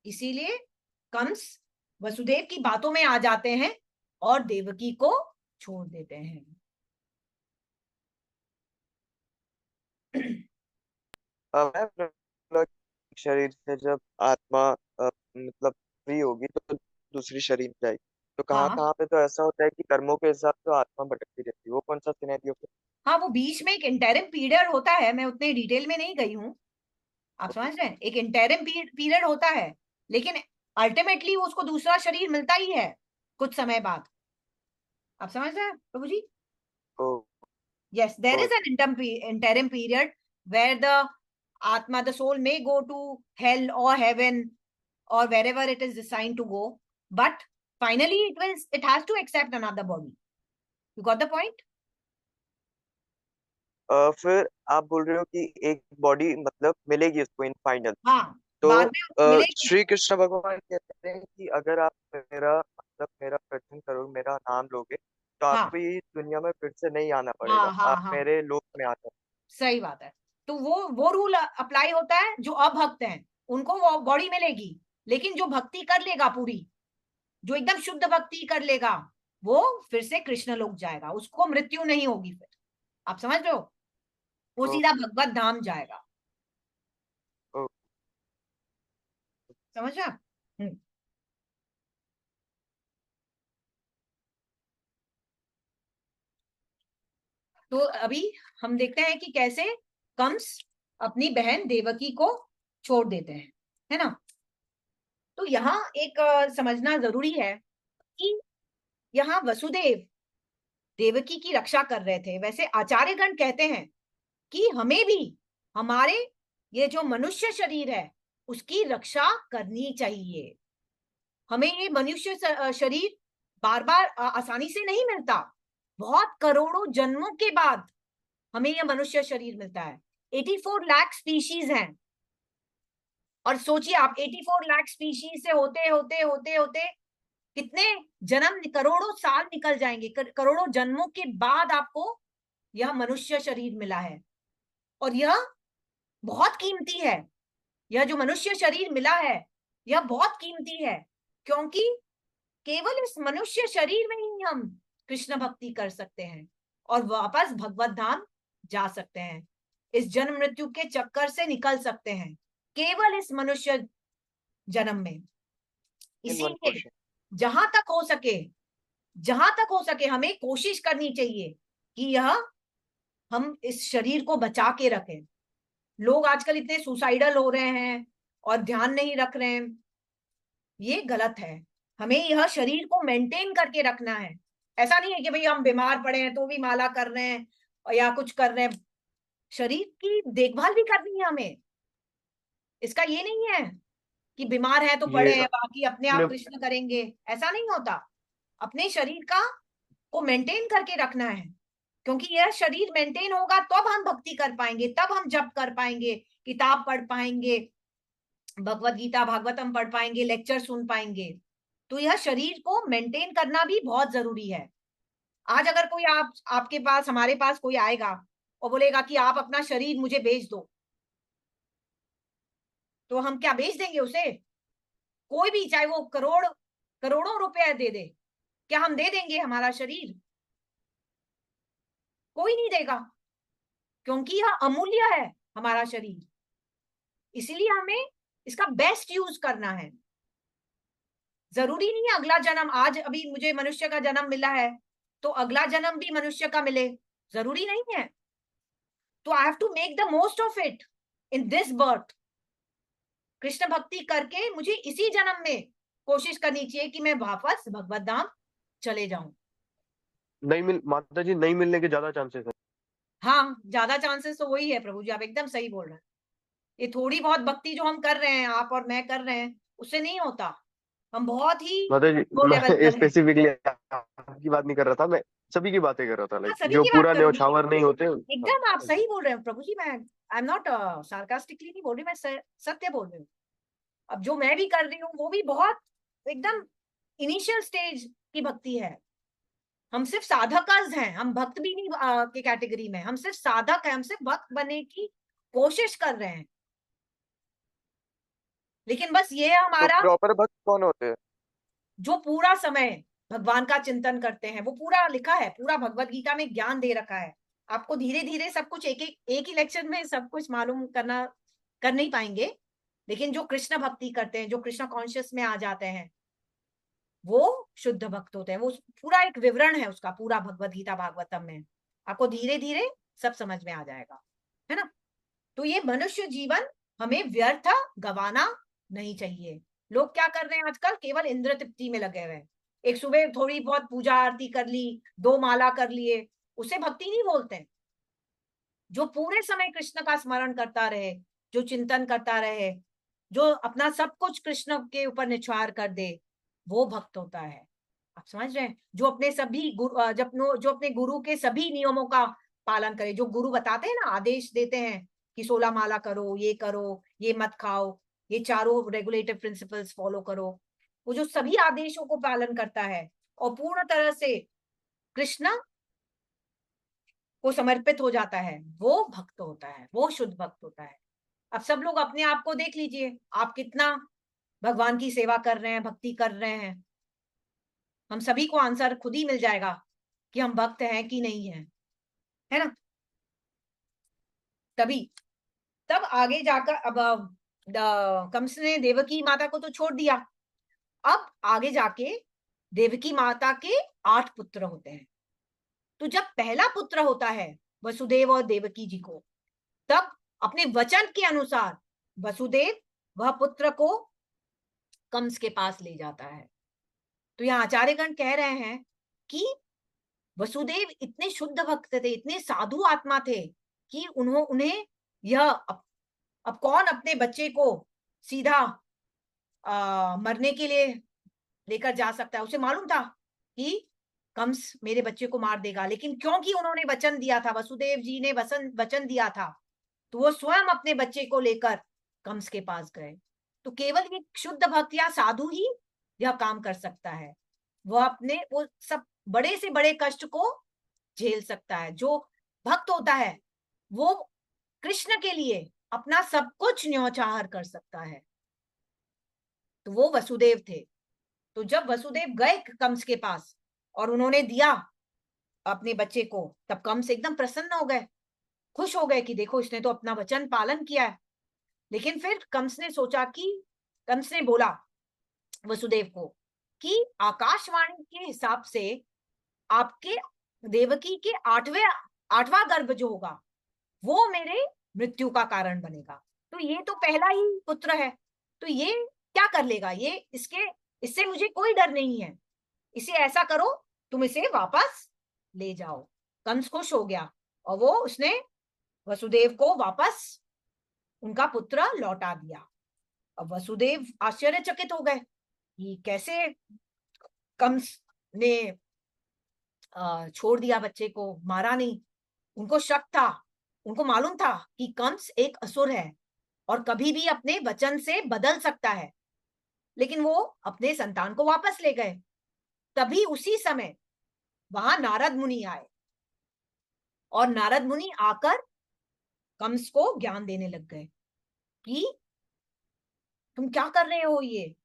इसीलिए कंस वसुदेव की बातों में आ जाते हैं और देवकी को छोड़ देते हैं। मैं शरीर से जब आत्मा मतलब फ्री होगी तो दूसरी शरीर में जाएगी, तो कहाँ हाँ कहाँ पे तो ऐसा होता है कि कर्मों के हिसाब से आत्मा भटकती रहती है, वो कौन सा सिनेरियो? हाँ, वो बीच में एक इंटरिम पीरियड होता है, मैं उतने डिटेल में नहीं गई हूँ। आप समझ रहे हैं, एक इंटरिम पीरियड होता है, लेकिन अल्टीमेटली उसको दूसरा शरीर मिलता ही है कुछ समय बाद। आप समझ रहे हैं प्रभु जी? तो Yes, there is an interim period where the Atma, the soul, may go to hell or heaven or wherever it is designed to go, but finally it has to accept another body. You got the point? फिर आप बोल रहे हो कि एक body मतलब मिलेगी उसको इन फाइनल। हाँ, तो बाद में उसको मिलेगी। श्री कृष्ण भगवान कहते हैं कि अगर आप मेरा भजन करोगे, मेरा नाम लोगे, तो हाँ आपको ये दुनिया में फिर से नहीं आना पड़ेगा, हाँ हाँ आप हाँ, मेरे लोक में आ जाओ। सही बात है। तो वो रूल अप्लाई होता है, जो अभक्त हैं उनको वो बॉडी मिलेगी, लेकिन जो भक्ति कर लेगा पूरी, जो एकदम शुद्ध भक्ति कर लेगा, वो फिर से कृष्ण लोक जाएगा, उसको मृत्यु नहीं होगी फिर। आप समझ रहे हो? वो तो, सीधा भगवत धाम जाएगा। तो, समझ रहे? हम्म। तो अभी हम देखते हैं कि कैसे कंस अपनी बहन देवकी को छोड़ देते हैं, है ना। तो यहाँ एक समझना जरूरी है कि यहाँ वसुदेव देवकी की रक्षा कर रहे थे। वैसे आचार्यगण कहते हैं कि हमें भी हमारे ये जो मनुष्य शरीर है उसकी रक्षा करनी चाहिए। हमें ये मनुष्य शरीर बार बार आसानी से नहीं मिलता, बहुत करोड़ों जन्मों के बाद हमें यह मनुष्य शरीर मिलता है। 84 लाख स्पीशीज हैं, और सोचिए आप 84 लाख स्पीशीज से होते होते होते होते कितने जन्म, करोड़ों साल निकल जाएंगे, करोड़ों जन्मों के बाद आपको यह मनुष्य शरीर मिला है। और यह बहुत कीमती है। यह जो मनुष्य शरीर मिला है यह बहुत कीमती है, क्योंकि केवल इस मनुष्य शरीर में ही हम कृष्ण भक्ति कर सकते हैं और वापस भगवत धाम जा सकते हैं। इस जन्म मृत्यु के चक्कर से निकल सकते हैं केवल इस मनुष्य जन्म में। इसीलिए जहां तक हो सके हमें कोशिश करनी चाहिए कि यह हम इस शरीर को बचा के रखें। लोग आजकल इतने सुसाइडल हो रहे हैं और ध्यान नहीं रख रहे हैं, ये गलत है। हमें यह शरीर को मेंटेन करके रखना है। ऐसा नहीं है कि भाई हम बीमार पड़े हैं तो भी माला कर रहे हैं या कुछ कर रहे हैं। शरीर की देखभाल भी करनी है हमें। इसका ये नहीं है कि बीमार है तो पड़े हैं, बाकी अपने आप कृष्ण करेंगे, ऐसा नहीं होता। अपने शरीर का को मेंटेन करके रखना है, क्योंकि यह शरीर मेंटेन होगा तब हम भक्ति कर पाएंगे, तब हम जप कर पाएंगे, किताब पढ़ पाएंगे, भगवत गीता भागवतम पढ़ पाएंगे, लेक्चर सुन पाएंगे। तो यह शरीर को मेंटेन करना भी बहुत जरूरी है। आज अगर कोई आपके पास, हमारे पास कोई आएगा और बोलेगा कि आप अपना शरीर मुझे बेच दो, तो हम क्या बेच देंगे उसे? कोई भी, चाहे वो करोड़ों रुपए दे दे, क्या हम दे देंगे हमारा शरीर? कोई नहीं देगा, क्योंकि यह अमूल्य है हमारा शरीर। इसलिए हमें इसका बेस्ट यूज करना है। जरूरी नहीं है अगला जन्म, आज अभी मुझे मनुष्य का जन्म मिला है तो अगला जन्म भी मनुष्य का मिले, जरूरी नहीं है। तो I have to make the most of it in this birth. Krishna भक्ति करके मुझे इसी जन्म में कोशिश करनी चाहिए कि मैं वापस भगवत धाम चले जाऊं। माता जी, नहीं मिलने के ज्यादा चांसेस है। हाँ, ज्यादा चांसेस तो वही है प्रभु जी, आप एकदम सही बोल रहे हैं। ये थोड़ी बहुत भक्ति जो हम कर रहे हैं, आप और मैं कर रहे हैं, उससे नहीं होता। हम बहुत ही माता जी, लो लेवल मैं पर हैं। स्पेसिफिकली आपकी बात नहीं कर रहा था, मैं सभी की बातें कर रहा था। लाइक सभी जो की बात पूरा करो, न्यौछावर नहीं होते। एकदम आप सही बोल रहे हैं प्रभु जी। मैं आई एम नॉट सार्कास्टिकली नहीं बोल रही, मैं सत्य बोल रही हूँ। अब जो मैं भी कर रही हूँ वो भी बहुत एकदम इनिशियल स्टेज की भक्ति है। हम सिर्फ साधक हैं, हम भक्त भी नहीं के कैटेगरी में, हम सिर्फ साधक हैं, हम सिर्फ भक्त बनने की कोशिश कर रहे हैं। लेकिन बस ये है हमारा, तो प्रॉपर भक्त कौन होते हैं? जो पूरा समय भगवान का चिंतन करते हैं। वो पूरा लिखा है, पूरा भगवत गीता में ज्ञान दे रखा है। आपको धीरे धीरे सब कुछ एक ही लेक्चर में सब कुछ मालूम कर नहीं पाएंगे, लेकिन जो कृष्ण भक्ति करते हैं, जो कृष्ण कॉन्शियस में आ जाते हैं, वो शुद्ध भक्त होते हैं। वो पूरा एक विवरण है उसका, पूरा भगवत गीता भागवतम में। आपको धीरे धीरे सब समझ में आ जाएगा, है ना। तो ये मनुष्य जीवन हमें व्यर्थ गवाना नहीं चाहिए। लोग क्या कर रहे हैं आजकल, केवल इंद्र तृप्ति में लगे हुए हैं। एक सुबह थोड़ी बहुत पूजा आरती कर ली, 2 माला कर लिए, उसे भक्ति नहीं बोलते। जो पूरे समय कृष्ण का स्मरण करता रहे, जो चिंतन करता रहे, जो अपना सब कुछ कृष्ण के ऊपर निछावर कर दे, वो भक्त होता है। आप समझ रहे हैं? जो अपने सभी जो अपने गुरु के सभी नियमों का पालन करे। जो गुरु बताते हैं ना, आदेश देते हैं कि 16 माला करो, ये मत खाओ, ये चारों रेगुलेटिव प्रिंसिपल्स फॉलो करो। वो जो सभी आदेशों को पालन करता है और पूर्ण तरह से कृष्ण को समर्पित हो जाता है, वो भक्त होता है, वो शुद्ध भक्त होता है। अब सब लोग अपने आप को देख लीजिए, आप कितना भगवान की सेवा कर रहे हैं, भक्ति कर रहे हैं। हम सभी को आंसर खुद ही मिल जाएगा कि हम भक्त हैं कि नहीं है, है ना। तब आगे जाकर, अब कंस ने देवकी माता को तो छोड़ दिया। अब आगे जाके देवकी माता के 8 पुत्र होते हैं। तो जब पहला पुत्र होता है वसुदेव और देवकी जी को, तब अपने वचन के अनुसार वसुदेव वह पुत्र को कंस के पास ले जाता है। तो यहाँ आचार्यगण कह रहे हैं कि वसुदेव इतने शुद्ध भक्त थे, इतने साधु आत्मा थे कि उन्हें यह अब कौन अपने बच्चे को सीधा मरने के लिए लेकर जा सकता है। उसे मालूम था कि कंस मेरे बच्चे को मार देगा, लेकिन क्योंकि उन्होंने वचन दिया था, वसुदेव जी ने वचन दिया था, तो वो स्वयं अपने बच्चे को लेकर कंस के पास गए। तो केवल एक शुद्ध भक्त या साधु ही यह काम कर सकता है। वह अपने वो सब बड़े से बड़े कष्ट को झेल सकता है। जो भक्त होता है वो कृष्ण के लिए अपना सब कुछ न्यौछावर कर सकता है। तो वो वसुदेव थे। तो जब वसुदेव गए कंस के पास और उन्होंने दिया अपने बच्चे को, तब कंस एकदम प्रसन्न हो गए, खुश हो गए कि देखो इसने तो अपना वचन पालन किया है। लेकिन फिर कंस ने बोला वसुदेव को कि आकाशवाणी के हिसाब से आपके देवकी के आठवां गर्भ जो होगा वो मेरे मृत्यु का कारण बनेगा। तो ये तो पहला ही पुत्र है, तो ये क्या कर लेगा, ये इससे मुझे कोई डर नहीं है। इसे ऐसा करो, तुम इसे वापस ले जाओ। कंस खुश हो गया और वो उसने वसुदेव को वापस उनका पुत्र लौटा दिया। अब वसुदेव आश्चर्यचकित हो गए कि कैसे कंस ने छोड़ दिया बच्चे को, मारा नहीं। उनको शक था, उनको मालूम था कि कंस एक असुर है और कभी भी अपने वचन से बदल सकता है। लेकिन वो अपने संतान को वापस ले गए। तभी उसी समय वहां नारद मुनि आए और नारद मुनि आकर कंस को ज्ञान देने लग गए कि तुम क्या कर रहे हो, ये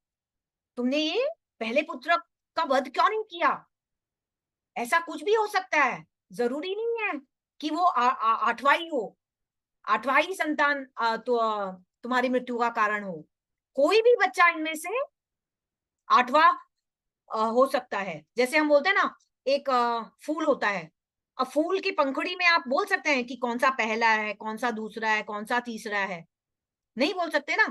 तुमने ये पहले पुत्र का वध क्यों नहीं किया। ऐसा कुछ भी हो सकता है, जरूरी नहीं है कि वो आठवां ही हो, आठवां ही संतान तो तुम्हारी मृत्यु का कारण हो। कोई भी बच्चा इनमें से आठवां हो सकता है। जैसे हम बोलते हैं ना, एक फूल होता है, अब फूल की पंखुड़ी में आप बोल सकते हैं कि कौन सा पहला है, कौन सा दूसरा है, कौन सा तीसरा है, नहीं बोल सकते ना।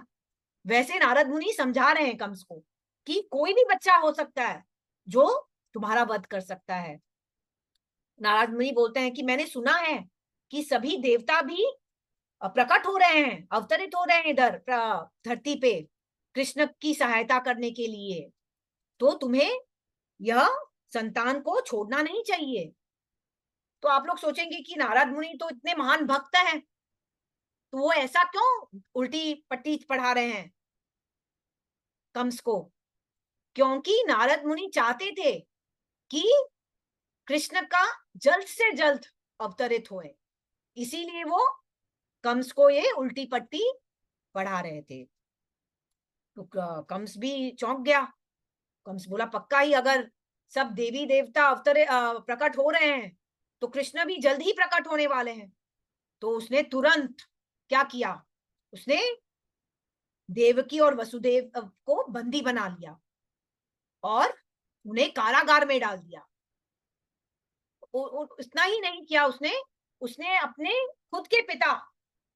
वैसे नारद मुनि समझा रहे हैं कंस को कि कोई भी बच्चा हो सकता है जो तुम्हारा वध कर सकता है। नारद मुनि बोलते हैं कि मैंने सुना है कि सभी देवता भी प्रकट हो रहे हैं, अवतरित हो रहे हैं इधर धरती पे कृष्ण की सहायता करने के लिए, तो तुम्हें यह संतान को छोड़ना नहीं चाहिए। तो आप लोग सोचेंगे कि नारद मुनि तो इतने महान भक्त हैं, तो वो ऐसा क्यों उल्टी पट्टी पढ़ा रहे हैं कंस को। क्योंकि नारद मुनि चाहते थे कि कृष्ण का जल्द से जल्द अवतरित होए, इसीलिए वो कंस को ये उल्टी पट्टी पढ़ा रहे थे। तो कंस भी चौंक गया। कंस बोला पक्का ही, अगर सब देवी देवता प्रकट हो रहे हैं तो कृष्ण भी जल्द ही प्रकट होने वाले हैं। तो उसने तुरंत क्या किया, उसने देवकी और वसुदेव को बंदी बना लिया और उन्हें कारागार में डाल दिया। इतना ही नहीं किया, उसने अपने खुद के पिता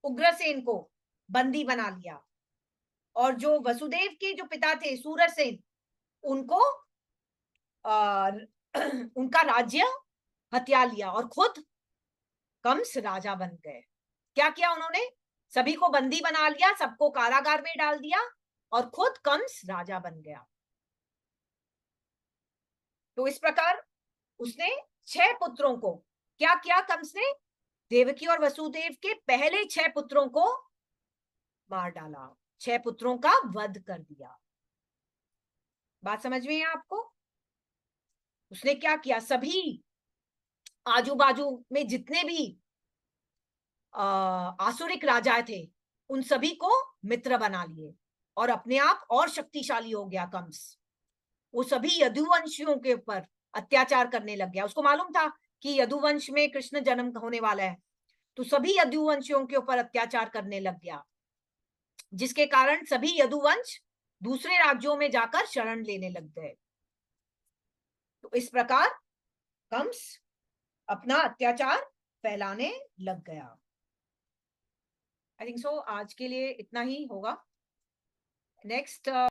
उग्रसेन को बंदी बना लिया, और जो वसुदेव के जो पिता थे सूरसेन, उनको उनका राज्य हथिया लिया और खुद कंस राजा बन गए। क्या किया उन्होंने, सभी को बंदी बना लिया, सबको कारागार में डाल दिया और खुद कंस राजा बन गया। तो इस प्रकार उसने 6 पुत्रों को क्या किया, कंस ने देवकी और वसुदेव के पहले 6 पुत्रों को मार डाला, 6 पुत्रों का वध कर दिया। बात समझ में है आपको। उसने क्या किया, सभी आजू बाजू में जितने भी आसुरिक राजा थे उन सभी को मित्र बना लिए और अपने आप और शक्तिशाली हो गया कंस। वो सभी यदुवंशियों के ऊपर अत्याचार करने लग गया। उसको मालूम था कि यदुवंश में कृष्ण जन्म होने वाला है, तो सभी यदुवंशियों के ऊपर अत्याचार करने लग गया, जिसके कारण सभी यदुवंश दूसरे राज्यों में जाकर शरण लेने लग गए। तो इस प्रकार कंस अपना अत्याचार फैलाने लग गया। आई थिंक सो आज के लिए इतना ही होगा। नेक्स्ट